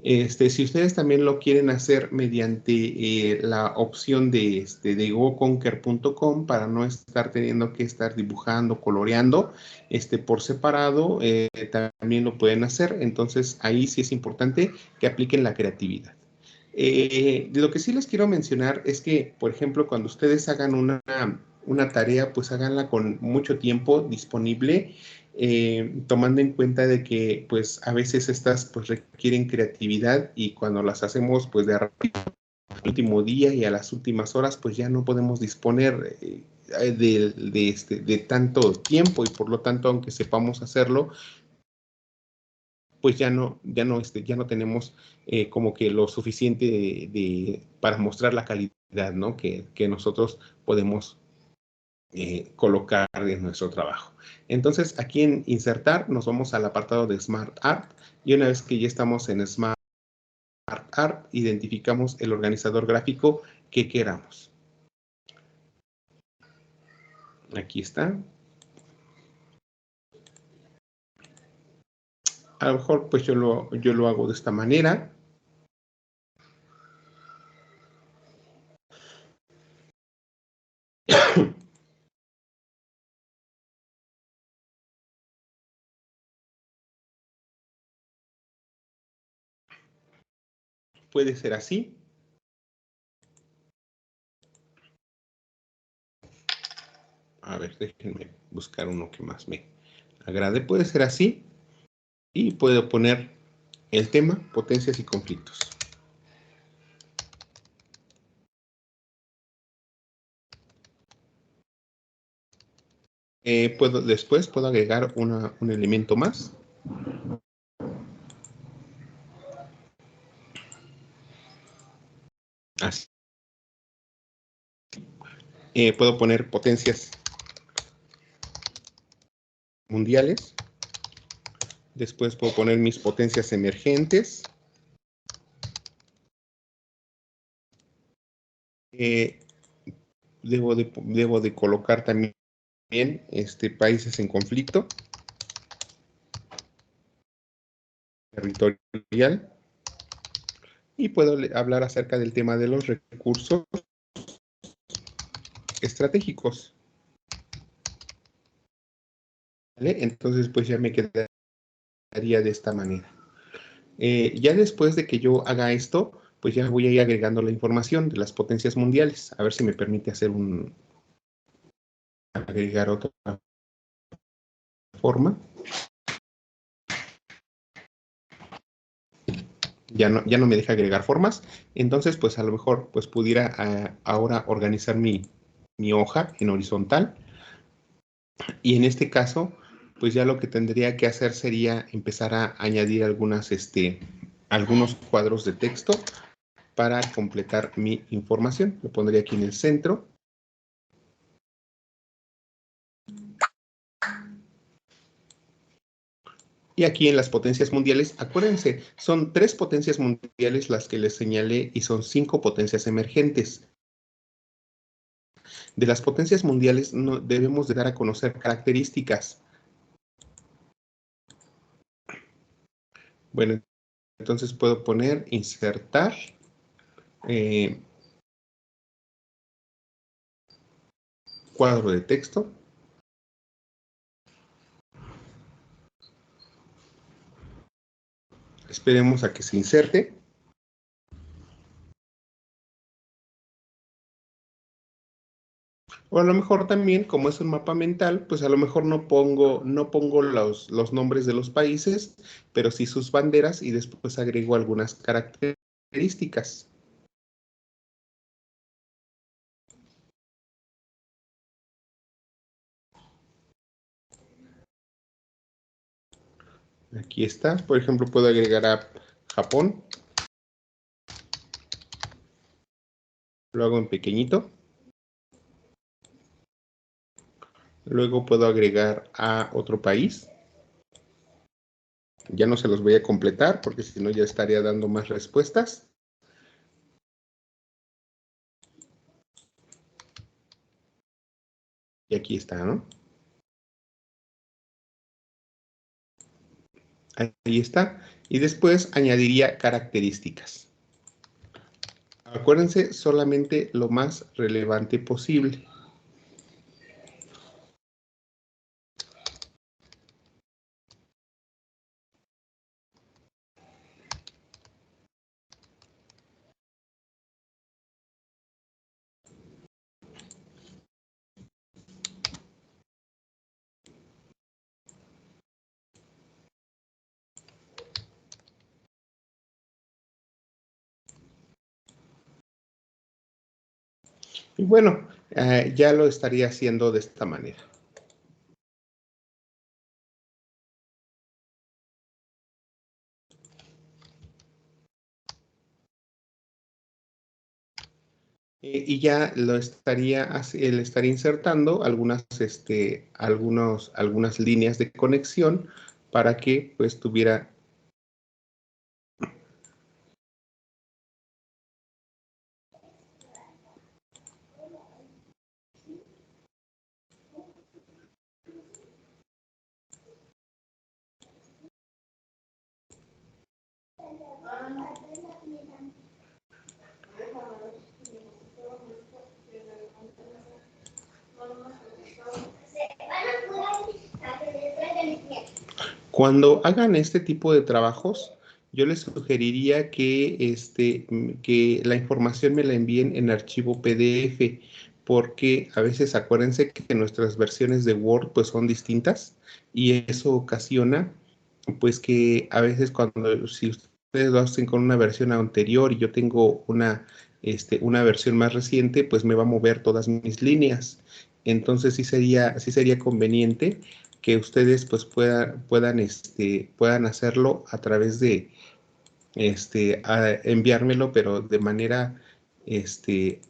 Si ustedes también lo quieren hacer mediante la opción de goconquer.com para no estar teniendo que estar dibujando, coloreando por separado, también lo pueden hacer. Entonces, ahí sí es importante que apliquen la creatividad. Lo que sí les quiero mencionar es que, por ejemplo, cuando ustedes hagan una tarea, pues háganla con mucho tiempo disponible, tomando en cuenta de que pues a veces estas pues requieren creatividad y cuando las hacemos pues de al último día y a las últimas horas pues ya no podemos disponer de tanto tiempo y por lo tanto aunque sepamos hacerlo pues ya no tenemos como que lo suficiente para mostrar la calidad, ¿no? que nosotros podemos colocar en nuestro trabajo. Entonces, aquí en insertar, nos vamos al apartado de Smart Art y una vez que ya estamos en Smart Art, identificamos el organizador gráfico que queramos. Aquí está. A lo mejor, pues yo lo hago de esta manera. Puede ser así. A ver, déjenme buscar uno que más me agrade. Puede ser así. Y puedo poner el tema, potencias y conflictos. Después puedo agregar un elemento más. Así. Puedo poner potencias mundiales. Después puedo poner mis potencias emergentes. Debo de colocar también países en conflicto territorial. Y puedo hablar acerca del tema de los recursos estratégicos. ¿Vale? Entonces, pues ya me quedaría de esta manera. Ya después de que yo haga esto, pues ya voy a ir agregando la información de las potencias mundiales. A ver si me permite hacer agregar otra forma. Ya no me deja agregar formas. Entonces, pues a lo mejor pues pudiera ahora organizar mi hoja en horizontal. Y en este caso, pues ya lo que tendría que hacer sería empezar a añadir algunos cuadros de texto para completar mi información. Lo pondría aquí en el centro. Y aquí en las potencias mundiales, acuérdense, son 3 potencias mundiales las que les señalé y son 5 potencias emergentes. De las potencias mundiales no, debemos de dar a conocer características. Bueno, entonces puedo poner insertar cuadro de texto. Esperemos a que se inserte. O a lo mejor también, como es un mapa mental, pues a lo mejor no pongo los nombres de los países, pero sí sus banderas y después agrego algunas características. Aquí está. Por ejemplo, puedo agregar a Japón. Lo hago en pequeñito. Luego puedo agregar a otro país. Ya no se los voy a completar porque si no ya estaría dando más respuestas. Y aquí está, ¿no? Ahí está. Y después añadiría características. Acuérdense solamente lo más relevante posible. Y bueno, ya lo estaría haciendo de esta manera. Y ya lo le estaría insertando algunas líneas de conexión para que pues tuviera. Cuando hagan este tipo de trabajos, yo les sugeriría que la información me la envíen en archivo PDF, porque a veces acuérdense que nuestras versiones de Word pues son distintas y eso ocasiona pues que a veces si ustedes lo hacen con una versión anterior y yo tengo una versión más reciente, pues me va a mover todas mis líneas. Entonces sí sería conveniente que ustedes pues puedan hacerlo a través de enviármelo, pero de manera este,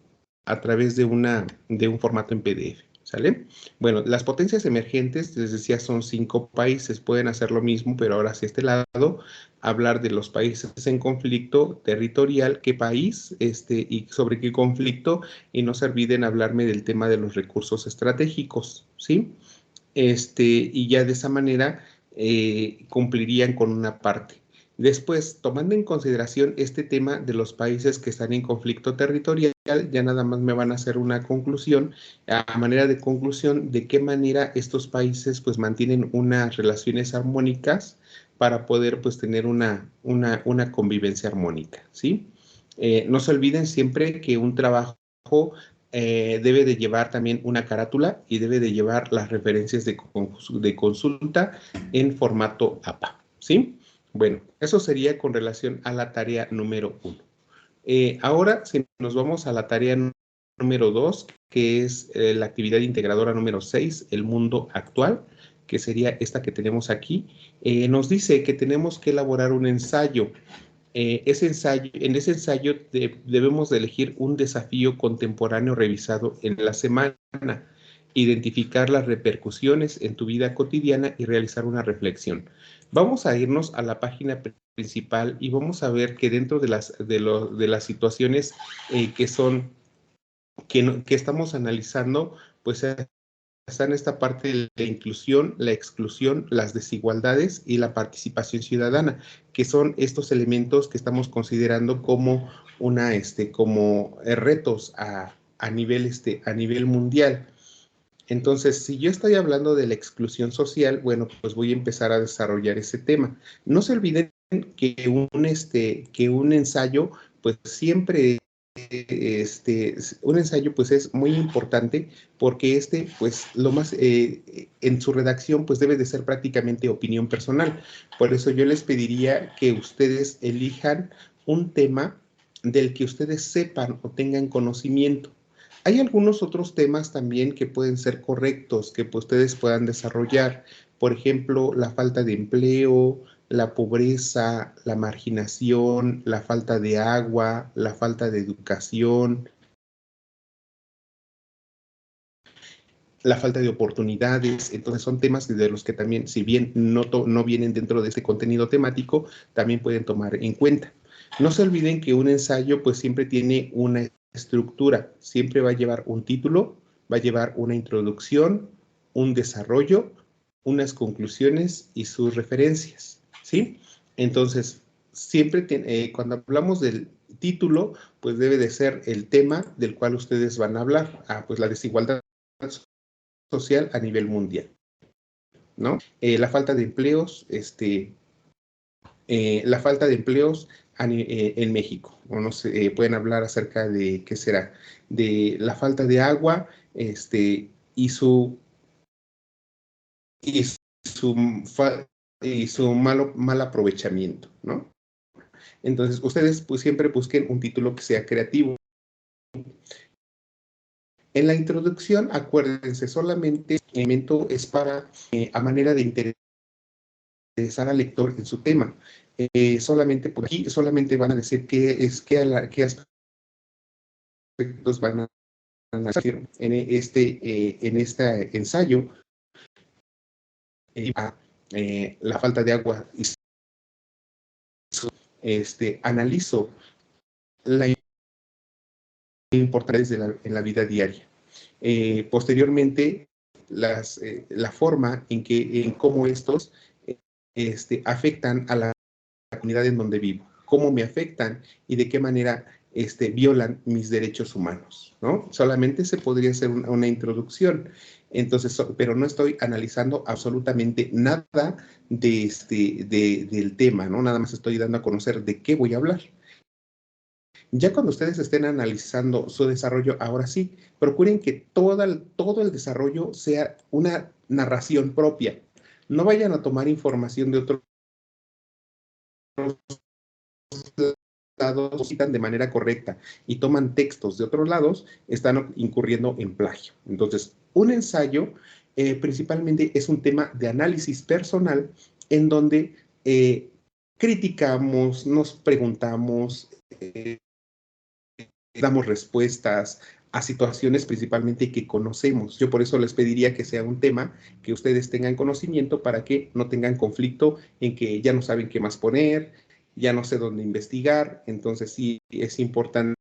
a través de un formato en PDF, ¿sale? Bueno, las potencias emergentes, les decía, son 5 países, pueden hacer lo mismo, pero ahora hacia este lado, hablar de los países en conflicto territorial, qué país, y sobre qué conflicto, y no se olviden hablarme del tema de los recursos estratégicos, ¿sí? Y ya de esa manera cumplirían con una parte. Después, tomando en consideración este tema de los países que están en conflicto territorial, ya nada más me van a hacer una conclusión, a manera de conclusión, de qué manera estos países pues mantienen unas relaciones armónicas para poder pues tener una convivencia armónica, ¿sí? No se olviden siempre que un trabajo debe de llevar también una carátula y debe de llevar las referencias de consulta en formato APA, ¿sí? Bueno, eso sería con relación a la tarea número 1. Ahora, si nos vamos a la tarea número 2, que es la actividad integradora número 6, el mundo actual, que sería esta que tenemos aquí, nos dice que tenemos que elaborar un ensayo. En ese ensayo debemos de elegir un desafío contemporáneo revisado en la semana, identificar las repercusiones en tu vida cotidiana y realizar una reflexión. Vamos a irnos a la página principal y vamos a ver que dentro de las situaciones que son, que estamos analizando, pues está en esta parte de la inclusión, la exclusión, las desigualdades y la participación ciudadana, que son estos elementos que estamos considerando como como retos a nivel mundial. Entonces, si yo estoy hablando de la exclusión social, bueno, pues voy a empezar a desarrollar ese tema. No se olviden que un ensayo, pues siempre, un ensayo, pues es muy importante porque pues en su redacción, pues debe de ser prácticamente opinión personal. Por eso yo les pediría que ustedes elijan un tema del que ustedes sepan o tengan conocimiento. Hay algunos otros temas también que pueden ser correctos, que pues, ustedes puedan desarrollar. Por ejemplo, la falta de empleo, la pobreza, la marginación, la falta de agua, la falta de educación, la falta de oportunidades. Entonces son temas de los que también, si bien no vienen dentro de este contenido temático, también pueden tomar en cuenta. No se olviden que un ensayo pues siempre tiene una estructura, siempre va a llevar un título, va a llevar una introducción, un desarrollo, unas conclusiones y sus referencias, ¿sí? Entonces, siempre cuando hablamos del título, pues debe de ser el tema del cual ustedes van a hablar. Pues la desigualdad social a nivel mundial, ¿no? La falta de empleos, en México, o no sé, pueden hablar acerca de, ¿qué será? De la falta de agua, y su, y su, y su mal aprovechamiento, ¿no? Entonces, ustedes pues siempre busquen un título que sea creativo. En la introducción, acuérdense, solamente el elemento es para, a manera de interesar al lector en su tema. Solamente por aquí, solamente van a decir qué aspectos van a hacer en este ensayo. La falta de agua. Analizo la importancia en la vida diaria. Posteriormente, la forma en cómo estos afectan a la comunidad en donde vivo, cómo me afectan y de qué manera violan mis derechos humanos, ¿no? Solamente se podría hacer una introducción, entonces, pero no estoy analizando absolutamente nada del tema, ¿no? Nada más estoy dando a conocer de qué voy a hablar. Ya cuando ustedes estén analizando su desarrollo, ahora sí, procuren que todo el desarrollo sea una narración propia. No vayan a tomar información de otros lados, citan de manera correcta y toman textos de otros lados, están incurriendo en plagio. Entonces, un ensayo principalmente es un tema de análisis personal en donde criticamos, nos preguntamos, damos respuestas a situaciones principalmente que conocemos. Yo por eso les pediría que sea un tema que ustedes tengan conocimiento para que no tengan conflicto en que ya no saben qué más poner, ya no sé dónde investigar. Entonces sí es importante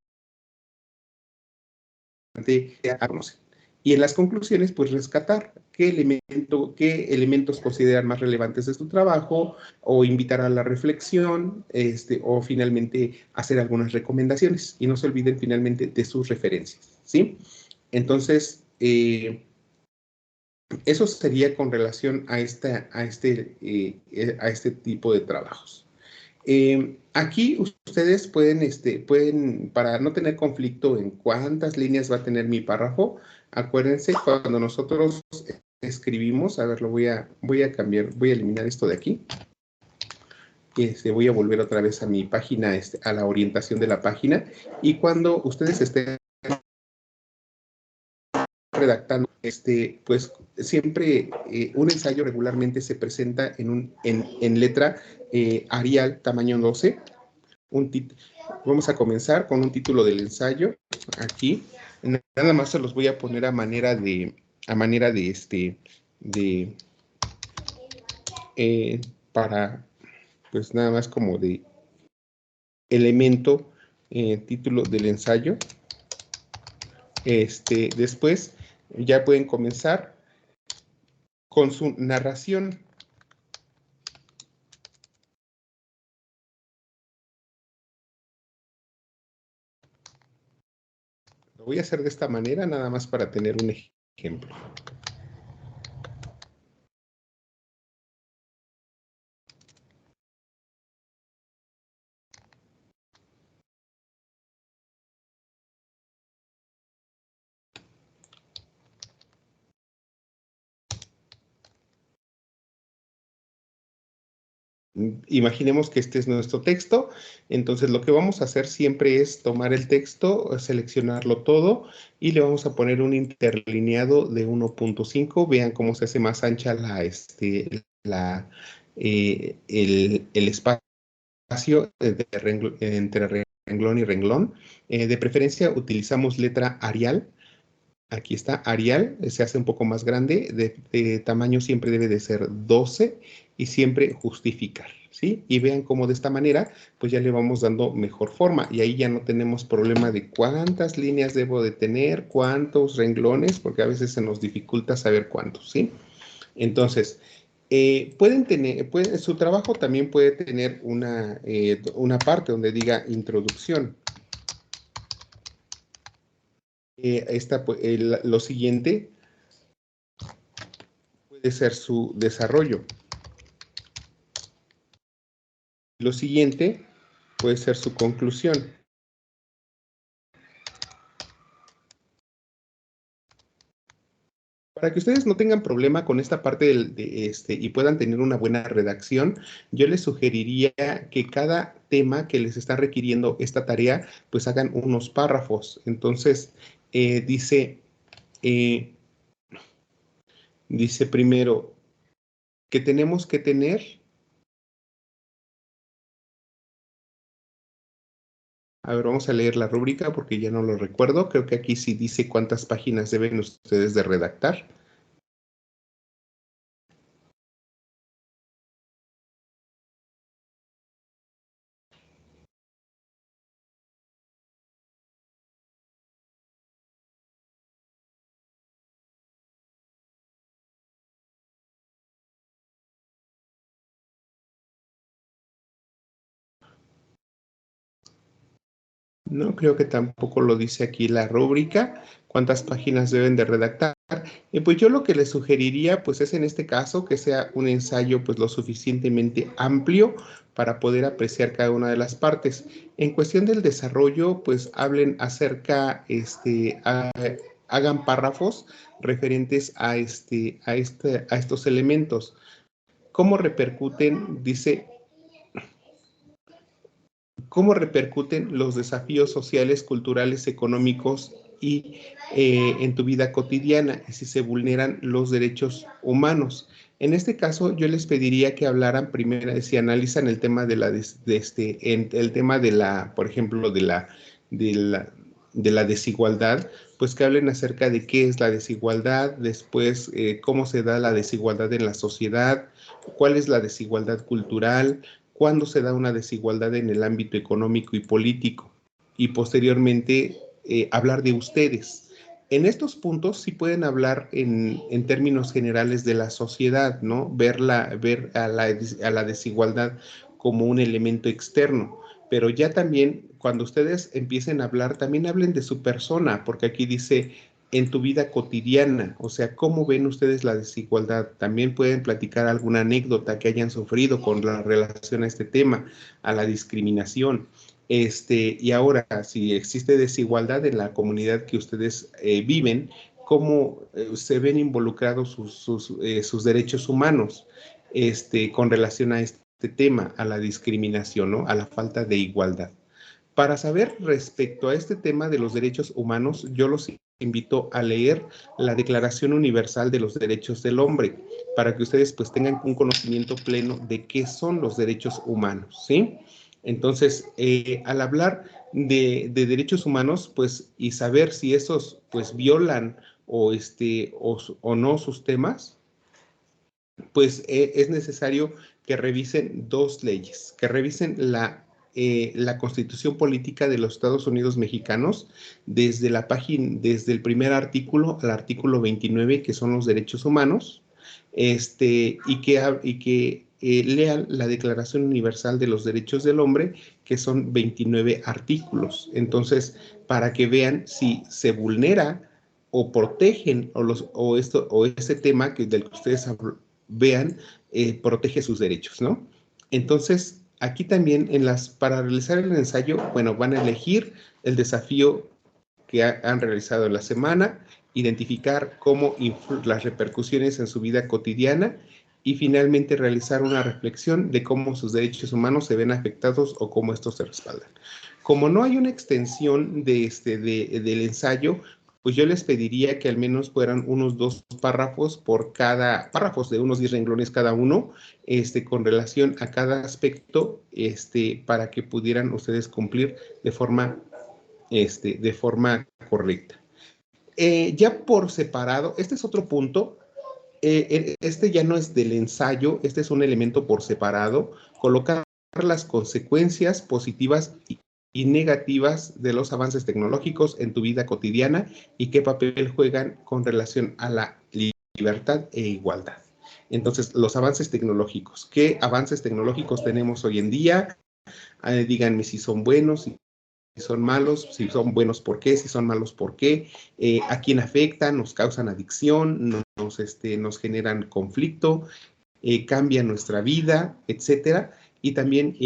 conocer. Y en las conclusiones, pues rescatar qué elementos consideran más relevantes de su trabajo, o invitar a la reflexión, o finalmente hacer algunas recomendaciones. Y no se olviden finalmente de sus referencias, ¿sí? Entonces, eso sería con relación a este tipo de trabajos. Aquí ustedes pueden, para no tener conflicto en cuántas líneas va a tener mi párrafo, acuérdense, cuando nosotros escribimos, a ver, voy a cambiar, voy a eliminar esto de aquí. Voy a volver otra vez a mi página, a la orientación de la página, y cuando ustedes estén redactando, pues siempre un ensayo regularmente se presenta en letra Arial tamaño 12. Vamos a comenzar con un título del ensayo. Aquí, nada más se los voy a poner a manera de para, pues nada más como de elemento, título del ensayo. Después ya pueden comenzar con su narración. Lo voy a hacer de esta manera, nada más para tener un ejemplo. Imaginemos que este es nuestro texto, entonces lo que vamos a hacer siempre es tomar el texto, seleccionarlo todo y le vamos a poner un interlineado de 1.5. Vean cómo se hace más ancha el espacio entre renglón y renglón. De preferencia utilizamos letra Arial. Aquí está Arial, se hace un poco más grande, de tamaño siempre debe de ser 12 y siempre justificar, ¿sí? Y vean cómo de esta manera, pues ya le vamos dando mejor forma y ahí ya no tenemos problema de cuántas líneas debo de tener, cuántos renglones, porque a veces se nos dificulta saber cuántos, ¿sí? Entonces, su trabajo también puede tener una parte donde diga introducción. Lo siguiente puede ser su desarrollo. Lo siguiente puede ser su conclusión. Para que ustedes no tengan problema con esta parte y puedan tener una buena redacción, yo les sugeriría que cada tema que les está requiriendo esta tarea, pues hagan unos párrafos. Entonces, dice primero que tenemos que tener. A ver, vamos a leer la rúbrica porque ya no lo recuerdo. Creo que aquí sí dice cuántas páginas deben ustedes de redactar. No, creo que tampoco lo dice aquí la rúbrica, cuántas páginas deben de redactar. Pues yo lo que les sugeriría, pues es en este caso que sea un ensayo pues lo suficientemente amplio para poder apreciar cada una de las partes. En cuestión del desarrollo, pues hablen acerca, hagan párrafos referentes a estos elementos. ¿Cómo repercuten? Dice, cómo repercuten los desafíos sociales, culturales, económicos y en tu vida cotidiana y si se vulneran los derechos humanos. En este caso, yo les pediría que hablaran primero, si analizan el tema el tema de la, por ejemplo, de la, de la desigualdad, pues que hablen acerca de qué es la desigualdad, después cómo se da la desigualdad en la sociedad, cuál es la desigualdad cultural, cuándo se da una desigualdad en el ámbito económico y político, y posteriormente hablar de ustedes. En estos puntos sí pueden hablar en términos generales de la sociedad, ¿no? Ver a la desigualdad como un elemento externo, pero ya también cuando ustedes empiecen a hablar, también hablen de su persona, porque aquí dice en tu vida cotidiana, o sea, ¿cómo ven ustedes la desigualdad? También pueden platicar alguna anécdota que hayan sufrido con la relación a este tema, a la discriminación. Y ahora, si existe desigualdad en la comunidad que ustedes viven, ¿cómo se ven involucrados sus derechos humanos con relación a este tema, a la discriminación, ¿no? A la falta de igualdad? Para saber respecto a este tema de los derechos humanos, yo los invito a leer la Declaración Universal de los Derechos del Hombre, para que ustedes pues tengan un conocimiento pleno de qué son los derechos humanos, ¿sí? Entonces, al hablar de derechos humanos, pues, y saber si esos pues violan o no sus temas, pues es necesario que revisen dos leyes, que revisen la Constitución Política de los Estados Unidos Mexicanos desde la página, desde el primer artículo al artículo 29, que son los derechos humanos, y que lean la Declaración Universal de los Derechos del Hombre, que son 29 artículos. Entonces, para que vean si se vulnera o protegen o este tema del que ustedes vean, protege sus derechos, ¿no? Entonces, aquí también para realizar el ensayo, bueno, van a elegir el desafío que han realizado en la semana, identificar cómo las repercusiones en su vida cotidiana y finalmente realizar una reflexión de cómo sus derechos humanos se ven afectados o cómo estos se respaldan. Como no hay una extensión del ensayo, pues yo les pediría que al menos fueran unos 2 párrafos párrafos de unos 10 renglones cada uno, con relación a cada aspecto, para que pudieran ustedes cumplir de forma correcta. Ya por separado, este es otro punto, este ya no es del ensayo, este es un elemento por separado, colocar las consecuencias positivas y negativas de los avances tecnológicos en tu vida cotidiana y qué papel juegan con relación a la libertad e igualdad. Entonces, los avances tecnológicos. ¿Qué avances tecnológicos tenemos hoy en día? Díganme si son buenos, si son malos, si son buenos por qué, si son malos por qué, a quién afectan, nos causan adicción, nos generan conflicto, cambian nuestra vida, etcétera. Y también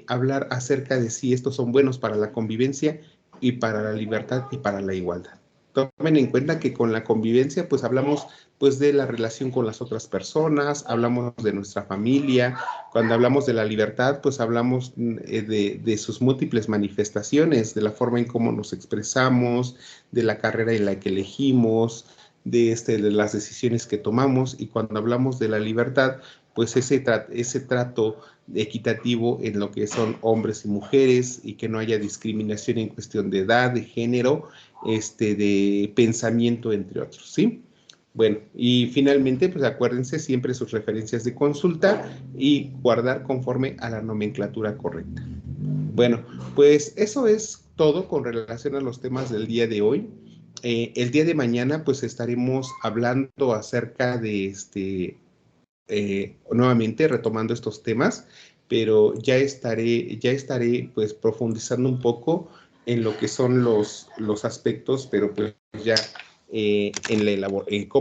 hablar acerca de si estos son buenos para la convivencia y para la libertad y para la igualdad. Tomen en cuenta que con la convivencia, pues hablamos pues de la relación con las otras personas, hablamos de nuestra familia. Cuando hablamos de la libertad, pues hablamos de sus múltiples manifestaciones, de la forma en cómo nos expresamos, de la carrera en la que elegimos, de las decisiones que tomamos. Y cuando hablamos de la libertad, pues ese trato equitativo en lo que son hombres y mujeres y que no haya discriminación en cuestión de edad, de género, de pensamiento, entre otros, ¿sí? Bueno, y finalmente, pues acuérdense siempre sus referencias de consulta y guardar conforme a la nomenclatura correcta. Bueno, pues eso es todo con relación a los temas del día de hoy. El día de mañana, pues estaremos hablando acerca de nuevamente retomando estos temas, pero ya estaré pues profundizando un poco en lo que son los aspectos, pero pues ya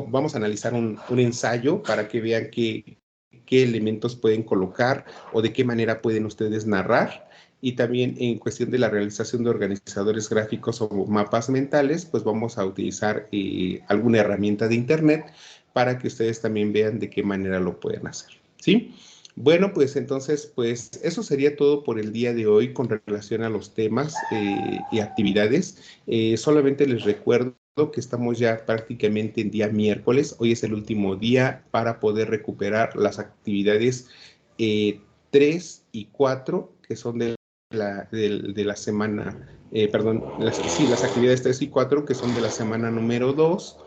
vamos a analizar un ensayo para que vean qué elementos pueden colocar o de qué manera pueden ustedes narrar. Y también en cuestión de la realización de organizadores gráficos o mapas mentales, pues vamos a utilizar alguna herramienta de internet para que ustedes también vean de qué manera lo pueden hacer, ¿sí? Bueno, pues entonces, pues eso sería todo por el día de hoy con relación a los temas y actividades. Solamente les recuerdo que estamos ya prácticamente en día miércoles. Hoy es el último día para poder recuperar las actividades 3 y 4, que son de la semana, las actividades 3 y 4, que son de la semana número 2.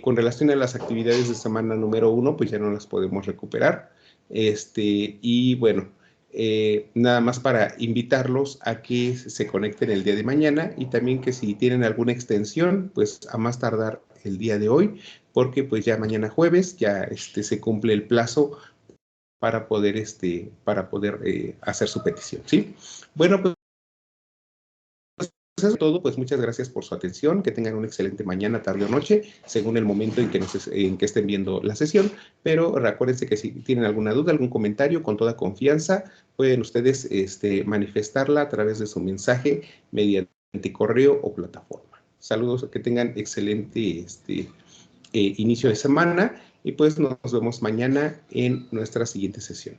Con relación a las actividades de semana número 1, pues ya no las podemos recuperar. Y bueno, nada más para invitarlos a que se conecten el día de mañana y también que si tienen alguna extensión, pues a más tardar el día de hoy, porque pues ya mañana jueves ya se cumple el plazo para poder, hacer su petición, ¿sí? Bueno, pues eso es todo, pues muchas gracias por su atención, que tengan una excelente mañana, tarde o noche, según el momento en que estén viendo la sesión, pero acuérdense que si tienen alguna duda, algún comentario, con toda confianza, pueden ustedes manifestarla a través de su mensaje mediante correo o plataforma. Saludos, que tengan excelente inicio de semana y pues nos vemos mañana en nuestra siguiente sesión.